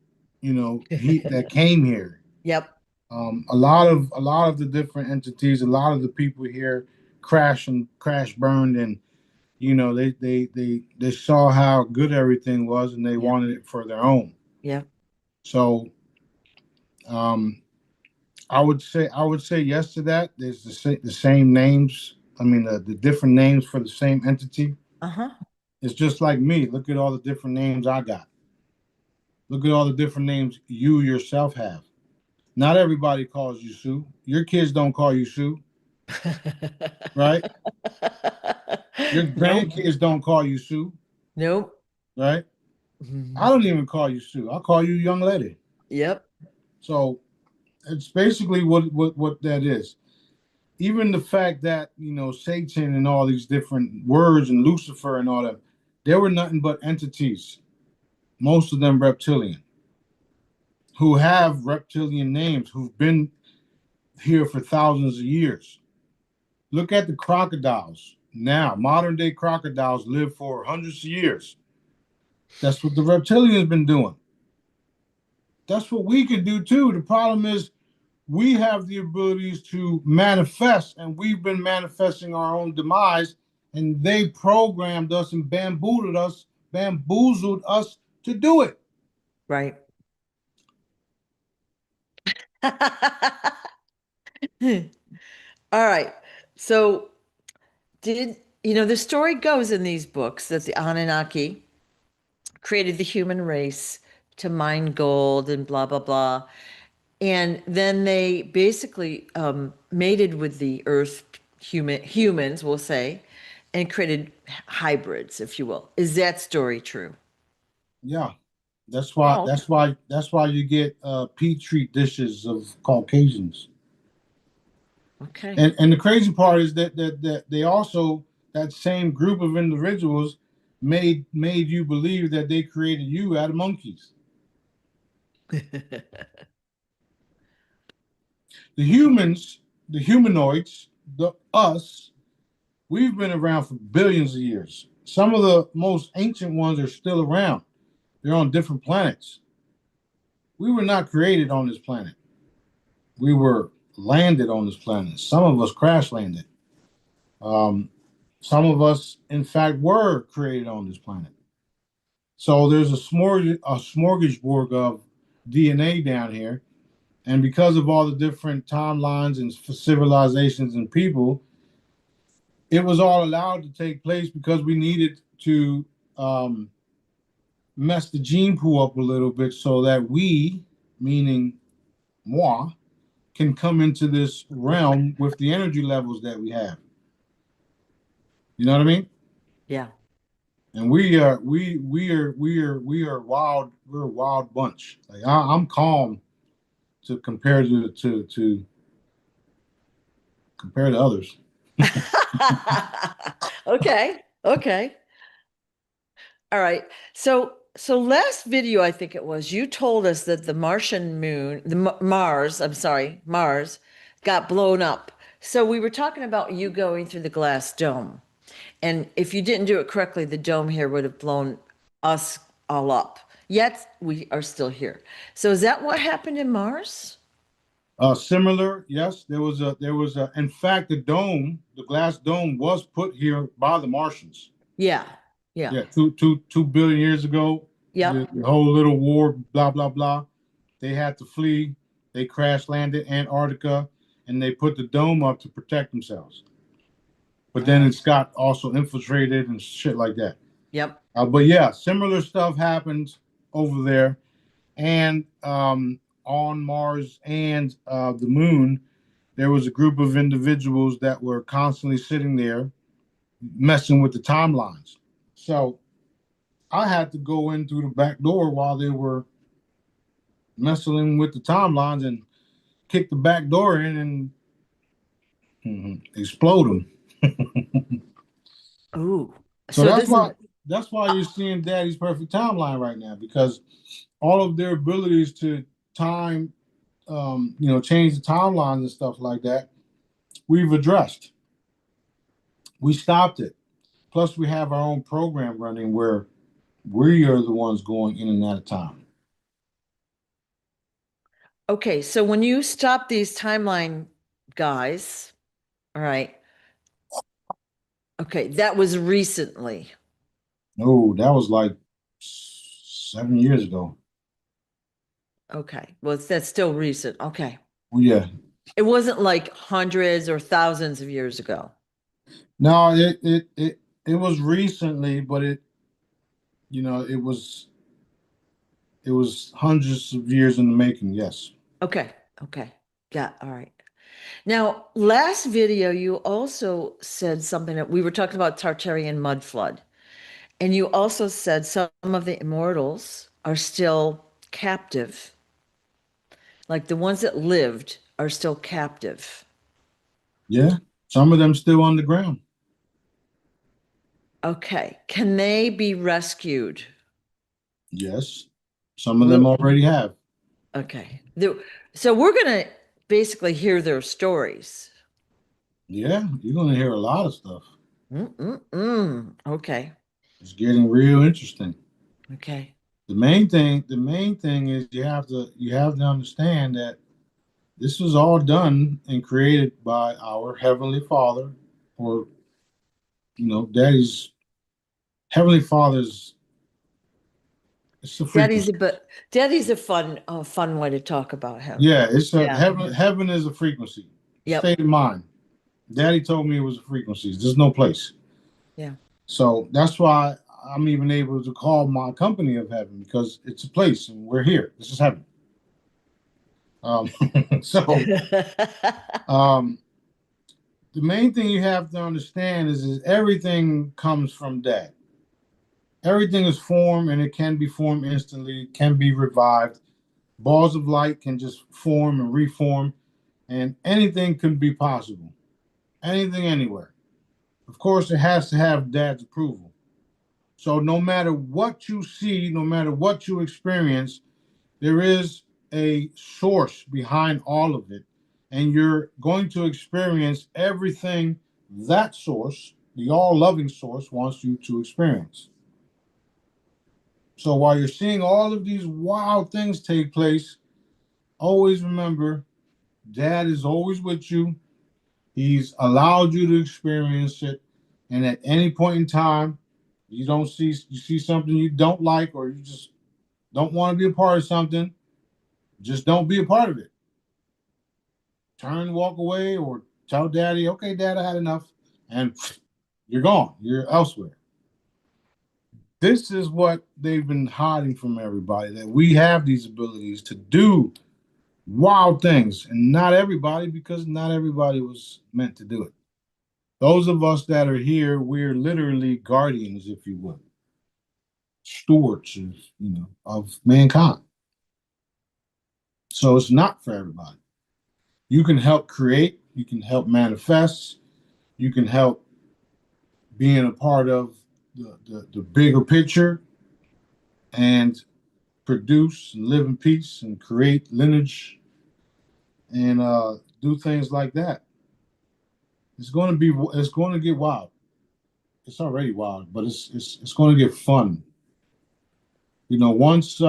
that came here. Yep. A lot of the different entities, a lot of the people here crash burned, and they saw how good everything was, and they Yep. wanted it for their own. Yep. So, um, I would say yes to that. There's the same names. I mean, the different names for the same entity. Uh-huh. It's just like me. Look at all the different names I got. Look at all the different names you yourself have. Not everybody calls you Sue. Your kids don't call you Sue, right? Your Nope. grandkids don't call you Sue, Nope. right? I Mhm. don't even call you Sue. I call you young lady. Yep. So it's basically what that is. Even the fact that Satan and all these different words and Lucifer and all that, they were nothing but entities. Most of them reptilian, who have reptilian names, who've been here for thousands of years. Look at the crocodiles. Now, modern day crocodiles live for hundreds of years. That's what the reptilians been doing. That's what we can do too. The problem is we have the abilities to manifest, and we've been manifesting our own demise, and they programmed us and bamboozled us to do it. Right. All right. So did the story goes in these books that the Anunnaki created the human race to mine gold and blah blah blah. And then they basically mated with the earth humans, we'll say, and created hybrids, if you will. Is that story true? Yeah, that's why. Oh, That's why. That's why you get petri dishes of Caucasians. okay. And the crazy part is that they also, that same group of individuals made you believe that they created you out of monkeys. The humans, the humanoids, the us, we've been around for billions of years. Some of the most ancient ones are still around. They're on different planets. We were not created on this planet. We were landed on this planet. Some of us crash landed. Um, some of us, in fact, were created on this planet. So there's a smorgasbord of DNA down here. And because of all the different timelines and civilizations and people, it was all allowed to take place because we needed to um, mess the gene pool up a little bit so that we, meaning moi, can come into this realm with the energy levels that we have. You know what I mean? Yeah. And we are wild. We're a wild bunch. Like I'm calm to compare to others. Okay. Okay. All right. So last video, I think it was, you told us that the Martian moon, Mars, I'm sorry, Mars got blown up. So we were talking about you going through the glass dome. And if you didn't do it correctly, the dome here would have blown us all up. Yet we are still here. So is that what happened in Mars? Similar, yes. In fact, the glass dome was put here by the Martians. Yeah. Yeah. Yeah, 2 billion years ago. Yep. The whole little war, blah blah blah. They had to flee. They crash landed Antarctica, and they put the dome up to protect themselves. But then it's got also infiltrated and shit like that. Yep. But yeah, similar stuff happens over there, and on Mars and the Moon, there was a group of individuals that were constantly sitting there messing with the timelines. So I had to go in through the back door while they were messing with the timelines and kick the back door in and explode them. Ooh. So So this is that's why you're seeing Daddy's perfect timeline right now, because all of their abilities to time, change the timelines and stuff like that, we've addressed. We stopped it. Plus, we have our own program running where we are the ones going in and out of time. okay. So when you stop these timeline guys, all right. Okay, that was recently. No, that was like 7 years ago. Okay. Well, that's still recent. Okay. Well, yeah. It wasn't like hundreds or thousands of years ago. No, it was recently, but it was It was hundreds of years in the making. Yes. Okay. Okay. Yeah. All right. Now, last video, you also said something that we were talking about Tartarian mud flood. And you also said some of the immortals are still captive. Like the ones that lived are still captive. Yeah. Some of them still on the ground. Okay. Can they be rescued? Yes. Some of them Will, already have. okay. So we're going to basically hear their stories. Yeah. You're going to hear a lot of stuff. Okay. It's getting real interesting. Okay. The main thing is you have to understand that this was all done and created by our Heavenly Father, or Daddy's Heavenly Father's. It's a Daddy's frequency. a bit, Daddy's a fun way to talk about him. Yeah, it's a Yeah. heaven. Heaven is a frequency. Yep. State of mind. Daddy told me it was a frequency. There's no place. Yeah. So that's why I'm even able to call my company of heaven, because it's a place and we're here. This is heaven. Um, so um, the main thing you have to understand is everything comes from Dad. Everything is formed and it can be formed instantly, can be revived. Balls of light can just form and reform, and anything can be possible. Anything, anywhere. Of course, it has to have Dad's approval. So no matter what you see, no matter what you experience, there is a source behind all of it. And you're going to experience everything that source, the all loving source, wants you to experience. So while you're seeing all of these wild things take place, always remember Dad is always with you. He's allowed you to experience it. And at any point in time, you see something you don't like, or you just don't want to be a part of something, just don't be a part of it. Turn, walk away, or tell Daddy, okay, Dad, I had enough. And you're gone. You're elsewhere. This is what they've been hiding from everybody, that we have these abilities to do wild things. And not everybody, because not everybody was meant to do it. Those of us that are here, we're literally guardians, if you will, stewards, of mankind. So it's not for everybody. You can help create, you can help manifest, you can help being a part of the bigger picture, and produce and live in peace and create lineage, and do things like that. It's going to get wild. It's already wild, but it's going to get fun. Once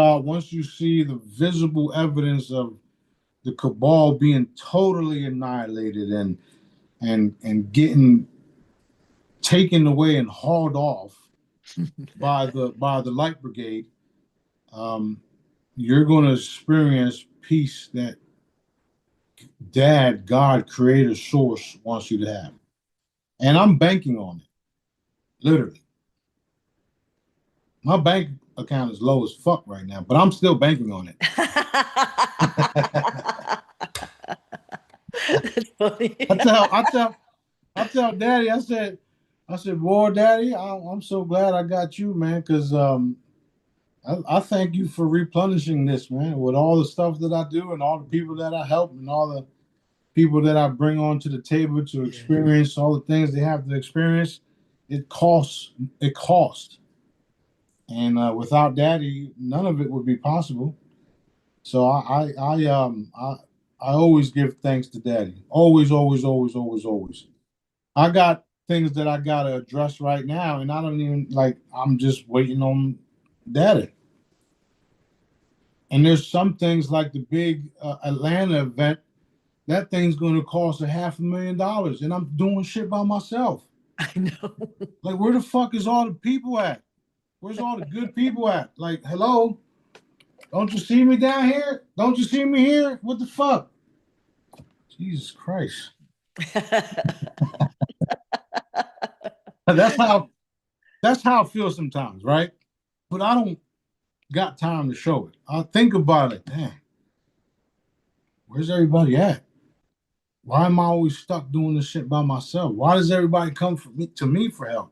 you see the visible evidence of the cabal being totally annihilated, and getting taken away and hauled off by the light brigade, um, you're going to experience peace that Dad, God, Creator, Source wants you to have. And I'm banking on it, literally. My bank account is low as fuck right now, but I'm still banking on it. That's funny. I tell Daddy, I said, boy, Daddy, I'm so glad I got you, man, because I thank you for replenishing this, man, with all the stuff that I do and all the people that I help and all the people that I bring onto the table to experience all the things they have to experience. It costs. It costs. And without Daddy, none of it would be possible. So I always give thanks to Daddy. Always, always, always, always, always. I got things that I gotta address right now, and I don't even like. I'm just waiting on Daddy. And there's some things like the big Atlanta event. That thing's going to cost $500,000, and I'm doing shit by myself. I know. Like, where the fuck is all the people at? Where's all the good people at? Like, hello, don't you see me down here? Don't you see me here? What the fuck? Jesus Christ. That's how that's how I feel sometimes, right? But I don't. got time to show it. I think about it. Damn, where's everybody at? Why am I always stuck doing this shit by myself? Why does everybody come to me for help?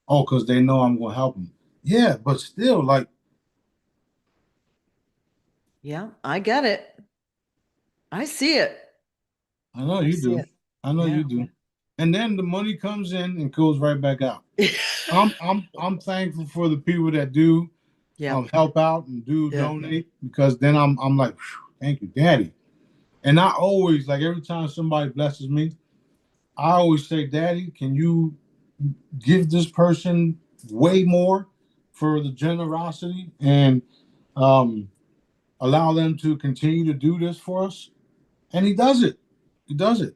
Oh, because they know I'm going to help them. Yeah, but still, like, Yeah, I get it. I see it. I know I you see do. it. I know Yeah. you do. And then the money comes in and goes right back out. I'm thankful for the people that do Yeah. help out and do Yeah. donate, because then I'm like, thank you, Daddy. And I always, like, every time somebody blesses me, I always say, Daddy, can you give this person way more for the generosity, and um, allow them to continue to do this for us? And he does it. He does it.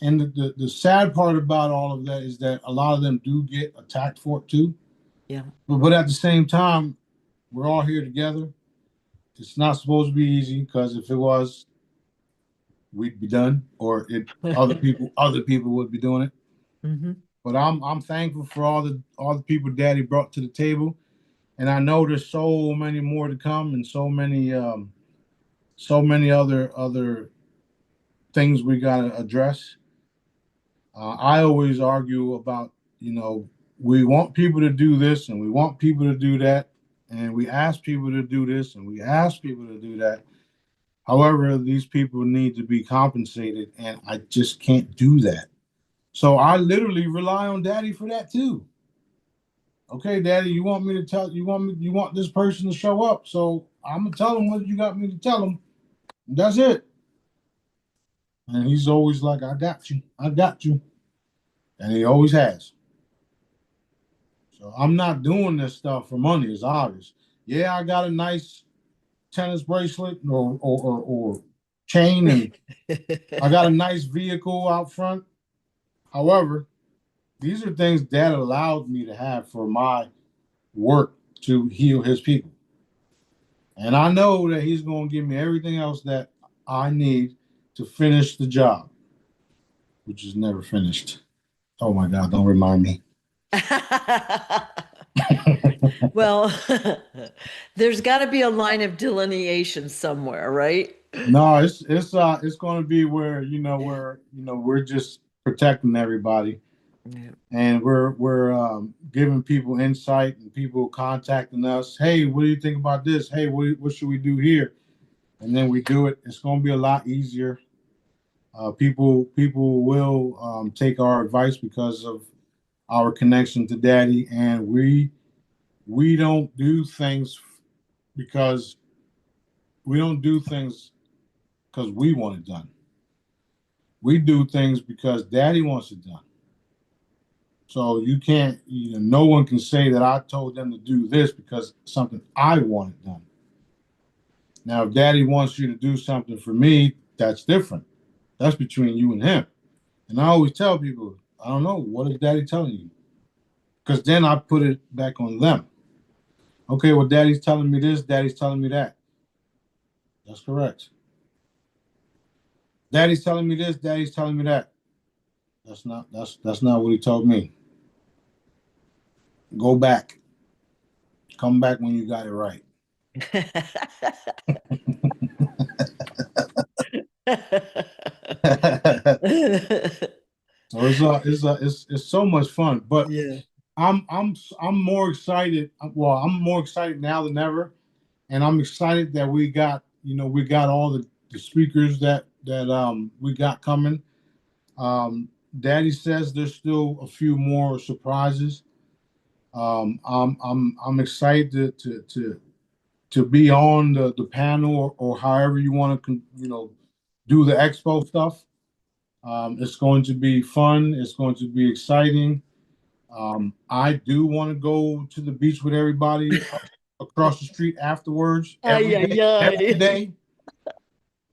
And the sad part about all of that is that a lot of them do get attacked for it too. Yeah. But at the same time, we're all here together. It's not supposed to be easy, because if it was, we'd be done, or it other people would be doing it. Hmm. But I'm thankful for all the people Daddy brought to the table, and I know there's so many more to come, and so many other things we gotta address. I always argue about, we want people to do this and we want people to do that, and we ask people to do this and we ask people to do that. However, these people need to be compensated, and I just can't do that. So I literally rely on Daddy for that too. Okay, Daddy, you want this person to show up, so I'm gonna tell them what you got me to tell them. That's it. And he's always like, I got you, I got you, and he always has. So I'm not doing this stuff for money. It's obvious. Yeah, I got a nice tennis bracelet or chain, and I got a nice vehicle out front. However, these are things Dad allowed me to have for my work to heal his people. And I know that he's going to give me everything else that I need to finish the job, which is never finished. Oh my God, don't remind me. Well, there's got to be a line of delineation somewhere, right? No, it's going to be where, we're just protecting everybody, Yeah. and we're giving people insight, and people contacting us. Hey, what do you think about this? Hey, what should we do here? And then we do it. It's going to be a lot easier. People will take our advice because of our connection to Daddy, and we don't do things because we don't do things because we want it done. We do things because Daddy wants it done. So you can't, no one can say that I told them to do this because something I wanted done. Now, if Daddy wants you to do something for me, that's different. That's between you and him. And I always tell people, I don't know, what is Daddy telling you? Because then I put it back on them. Okay, well, Daddy's telling me this, Daddy's telling me that. That's correct. Daddy's telling me this, Daddy's telling me that. That's not what he told me. Go back. Come back when you got it right. So it's so much fun. But Yeah. I'm more excited. Well, I'm more excited now than ever, and I'm excited that we got all the speakers that we got coming. Daddy says there's still a few more surprises. I'm excited to be on the panel, or however you want to do the expo stuff. It's going to be fun. It's going to be exciting. I do want to go to the beach with everybody across the street afterwards Ay, every ay, day, every ay. day.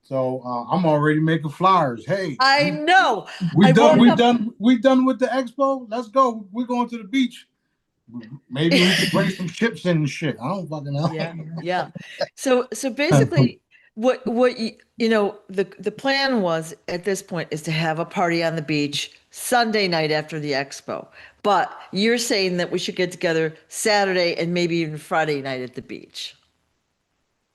So I'm already making flyers. Hey, I know. we I done woke we up. done we done with the expo. Let's go. We're going to the beach. Maybe we can bring some chips in and shit. I don't fucking know. Yeah, yeah. So basically, what the plan was at this point is to have a party on the beach Sunday night after the expo. But you're saying that we should get together Saturday and maybe even Friday night at the beach.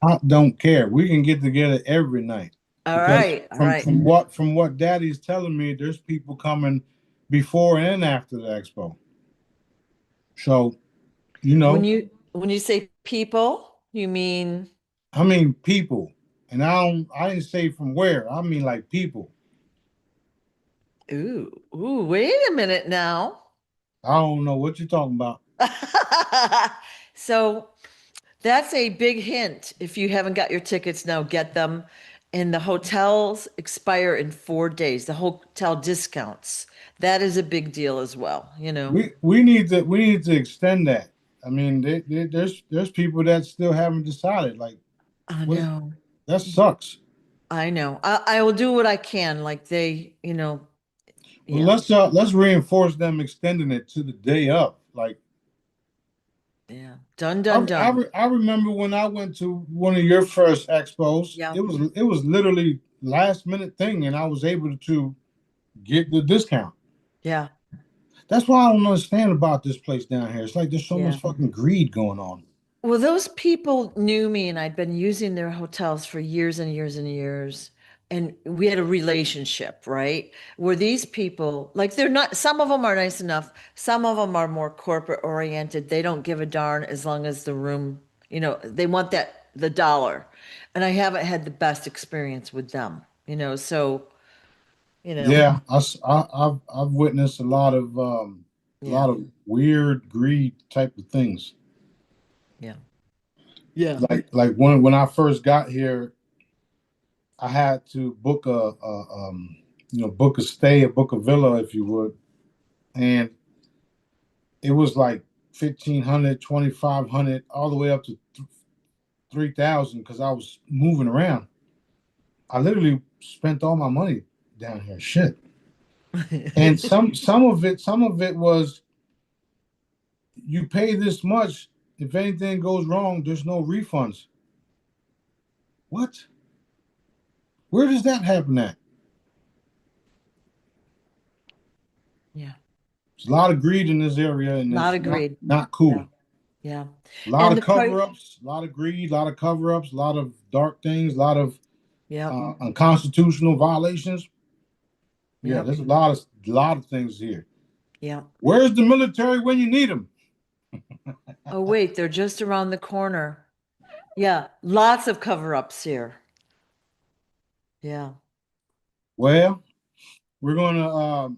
I don't care. We can get together every night All because right, all from right. from what Daddy's telling me, there's people coming before and after the expo. So, you When know, you say people, you mean I mean people. And I didn't say from where. I mean like people. ooh, wait a minute now. I don't know what you're talking about. So that's a big hint. If you haven't got your tickets now, get them. And the hotels expire in 4 days, the hotel discounts. That is a big deal as well, you know. We need to extend that. I mean, there's people that still haven't decided. Like, I what? know. That sucks. I know. I will do what I can. Like Well, yeah, let's reinforce them extending it to the day of. Like, yeah. Done, done, done. I remember when I went to one of your first expos. Yeah, It was literally last minute thing, and I was able to get the discount. yeah, That's why I don't understand about this place down here. It's like there's so much yeah. fucking greed going on. Well, those people knew me and I'd been using their hotels for years and years and years. And we had a relationship, right? Where these people, like they're not, some of them are nice enough. Some of them are more corporate oriented. They don't give a darn as long as the room, they want the dollar. And I haven't had the best experience with them, so, you know, Yeah, I've witnessed a yeah, lot of weird greed type of things. yeah, yeah, Like when I first got here, I had to book book a stay, book a villa, if you would, and it was like 1,500, 2,500, all the way up to 3,000 because I was moving around. I literally spent all my money down here. Shit. And some of it was you pay this much. If anything goes wrong, there's no refunds. What? Where does that happen at? yeah. There's a lot of greed in this area, and Not it's not agreed. not Yeah, cool. yeah. A lot And of the price, cover-ups, a lot of greed, a lot of cover-ups, a lot of dark things, a lot of yeah, unconstitutional violations. Yeah, yeah, there's a lot of things here. yeah. Where's the military when you need them? Oh, wait, they're just around the corner. Yeah, lots of cover-ups here. Yeah, Well, we're gonna,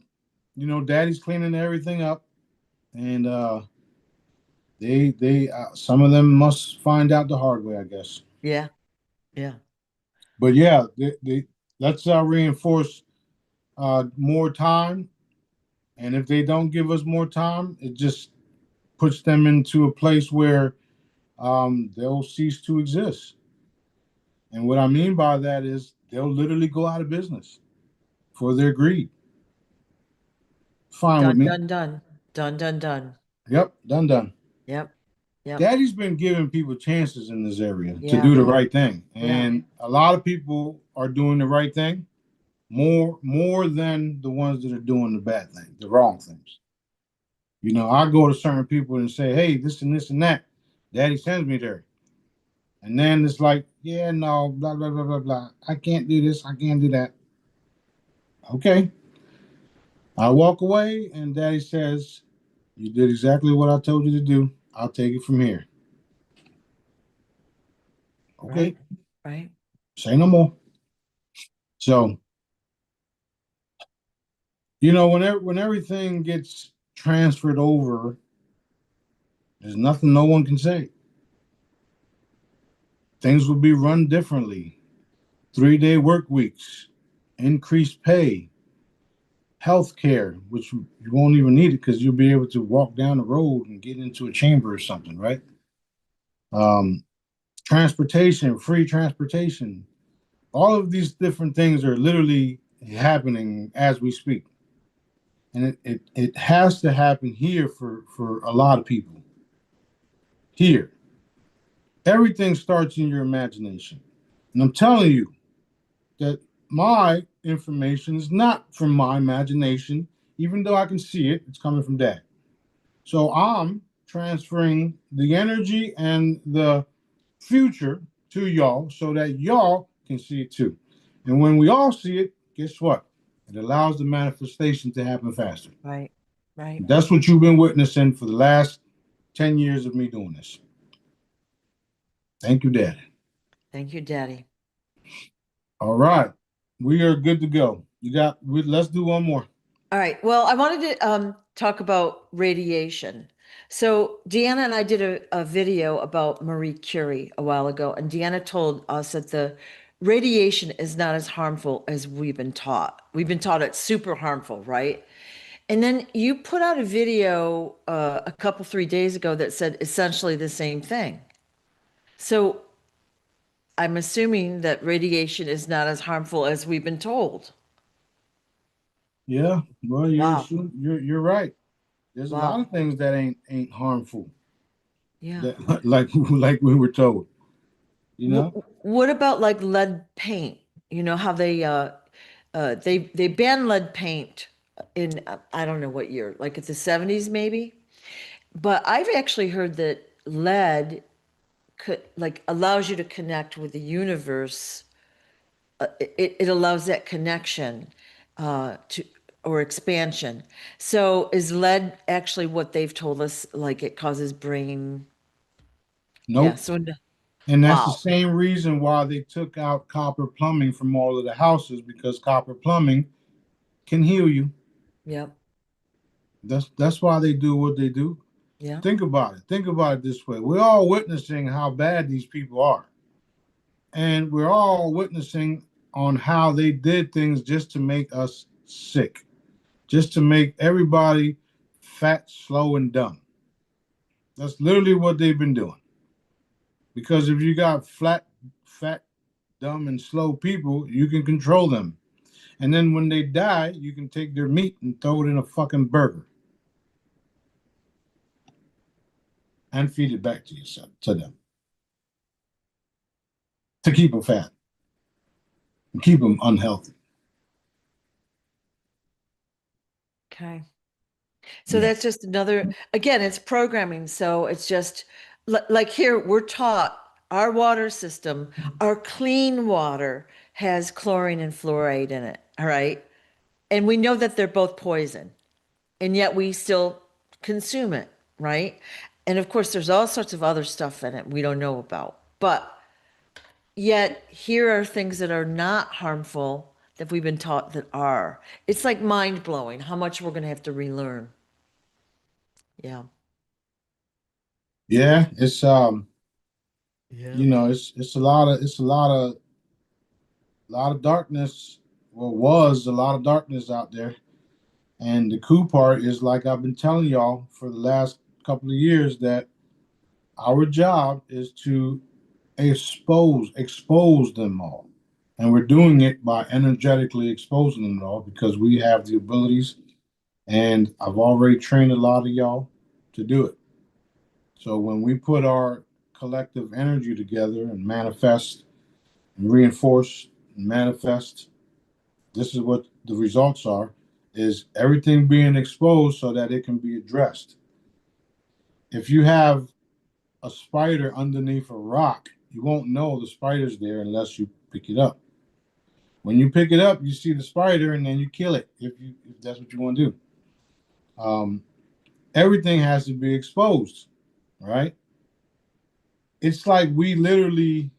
Daddy's cleaning everything up, and they some of them must find out the hard way, I guess. yeah, yeah. But yeah, let's reinforce more time, and if they don't give us more time, it just puts them into a place where they'll cease to exist. And what I mean by that is they'll literally go out of business for their greed. Fine with Done, me. done, done. Done, done, done. Yep, done, done. Yep, yep, Daddy's been giving people chances in this area to yeah, do the right thing, yeah. and a lot of people are doing the right thing more than the ones that are doing the bad thing, the wrong things. I go to certain people and say, "Hey, this and this and that." Daddy sends me there, and then it's like, "Yeah, no, blah blah blah blah blah. I can't do this. I can't do that." Okay, I walk away, and Daddy says, "You did exactly what I told you to do. I'll take it from here." Right, Okay, right. say no more. So when everything gets transferred over, there's nothing no one can say. Things will be run differently. 3-day work weeks, increased pay, health care, which you won't even need it because you'll be able to walk down the road and get into a chamber or something, right? Um, Transportation, free transportation. All of these different things are literally happening as we speak. And it has to happen here for a lot of people. Here. Everything starts in your imagination. And I'm telling you that my information is not from my imagination, even though I can see it, it's coming from Dad. So I'm transferring the energy and the future to y'all so that y'all can see it too. And when we all see it, guess what? It allows the manifestation to happen faster. Right. Right. That's what you've been witnessing for the last 10 years of me doing this. Thank you, Daddy. Thank you, Daddy. All right. We are good to go. Let's do one more. All right. Well, I wanted to talk about radiation. So Deanna and I did a video about Marie Curie a while ago, and Deanna told us that the radiation is not as harmful as we've been taught. We've been taught it's super harmful, right? And then you put out a video a couple, 3 days ago that said essentially the same thing. So I'm assuming that radiation is not as harmful as we've been told. Yeah, well, Wow. you're right. There's a lot Wow. of things that ain't harmful Yeah. that like we were told, you know? What about like lead paint? You know how they banned lead paint in I don't know what year, like it's the 70s maybe. But I've actually heard that lead could like allows you to connect with the universe. It allows that connection to or expansion. So is lead actually what they've told us? Like it causes brain? Yeah. Nope. So And that's the wow. same reason why they took out copper plumbing from all of the houses because copper plumbing can heal you. Yep. That's why they do what they do. Yeah. Think about it. Think about it this way. We're all witnessing how bad these people are. And we're all witnessing on how they did things just to make us sick, just to make everybody fat, slow, and dumb. That's literally what they've been doing. Because if you got fat, dumb, and slow people, you can control them. And then when they die, you can take their meat and throw it in a fucking burger and feed it back to yourself, to them, to keep them fat and keep them unhealthy. Okay. So Yeah. that's just another, again, it's programming. So it's just like here, we're taught our water system, our clean water has chlorine and fluoride in it. All right. And we know that they're both poison, and yet we still consume it. Right. And of course, there's all sorts of other stuff in it we don't know about. But yet, here are things that are not harmful that we've been taught that are. It's like mind blowing how much we're going to have to relearn. Yeah. Yeah, Yeah. you know, it's a lot of darkness. Well, was a lot of darkness out there. And the cool part is, like I've been telling y'all for the last couple of years, that our job is to expose them all. And we're doing it by energetically exposing them all because we have the abilities. And I've already trained a lot of y'all to do it. So when we put our collective energy together and manifest and reinforce and manifest, this is what the results are, is everything being exposed so that it can be addressed. If you have a spider underneath a rock, you won't know the spider's there unless you pick it up. When you pick it up, you see the spider and then you kill it if that's what you want to do. Um, Everything has to be exposed, right? It's like we literally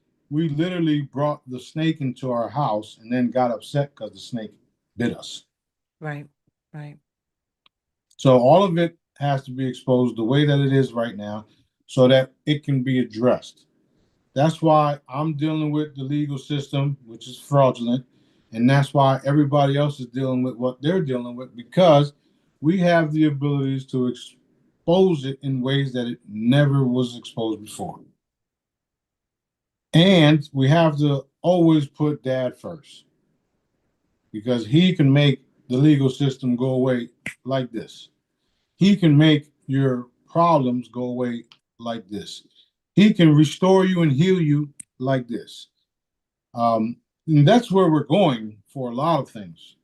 brought the snake into our house and then got upset because the snake bit us. Right. Right. So all of it has to be exposed the way that it is right now so that it can be addressed. That's why I'm dealing with the legal system, which is fraudulent. And that's why everybody else is dealing with what they're dealing with because we have the abilities to expose it in ways that it never was exposed before. And we have to always put dad first because he can make the legal system go away like this. He can make your problems go away like this. He can restore you and heal you like this. And that's where we're going for a lot of things,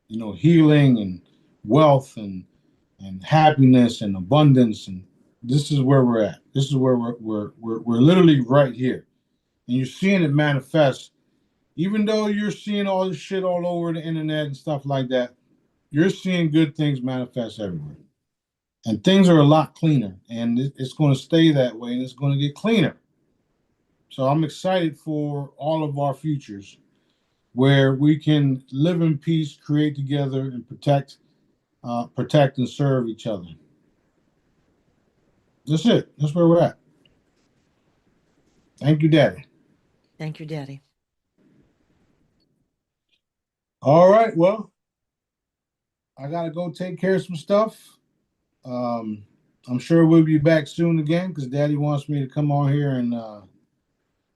healing and wealth and happiness and abundance. And this is where we're at. This is where we're literally right here. And you're seeing it manifest. Even though you're seeing all this shit all over the internet and stuff like that, you're seeing good things manifest everywhere. And things are a lot cleaner. And it's going to stay that way, and it's going to get cleaner. So I'm excited for all of our futures where we can live in peace, create together, and protect and serve each other. That's it. That's where we're at. Thank you, Daddy. Thank you, Daddy. All right. Well, I gotta go take care of some stuff. Um, I'm sure we'll be back soon again because Daddy wants me to come on here and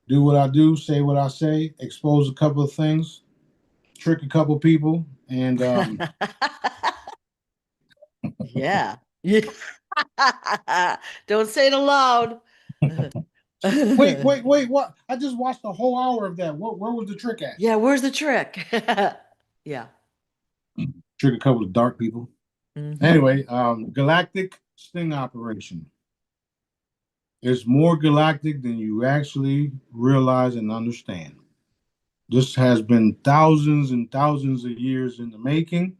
do what I do, say what I say, expose a couple of things, trick a couple people, and Yeah. Yeah. Don't say it aloud. wait. What? I just watched a whole hour of that. Where was the trick at? Yeah, where's the trick? Yeah. Trick a couple of dark people. Mhm. Anyway, Galactic sting operation. It's more galactic than you actually realize and understand. This has been thousands and thousands of years in the making,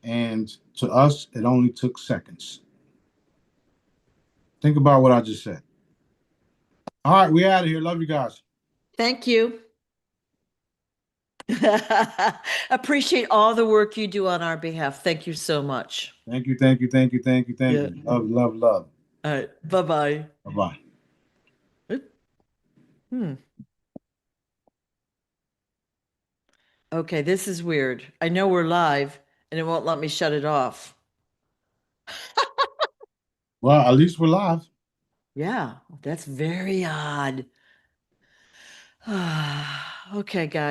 and to us, it only took seconds. Think about what I just said. All right, we out of here. Love you guys. Thank you. Appreciate all the work you do on our behalf. Thank you so much. Thank you, thank you, thank you, thank you, thank Yeah. you. Love, love, love. All right. Bye-bye. Bye bye. Hmm. Okay, this is weird. I know we're live and it won't let me shut it off. Well, at least we're live. Yeah, that's very odd. Okay, guys.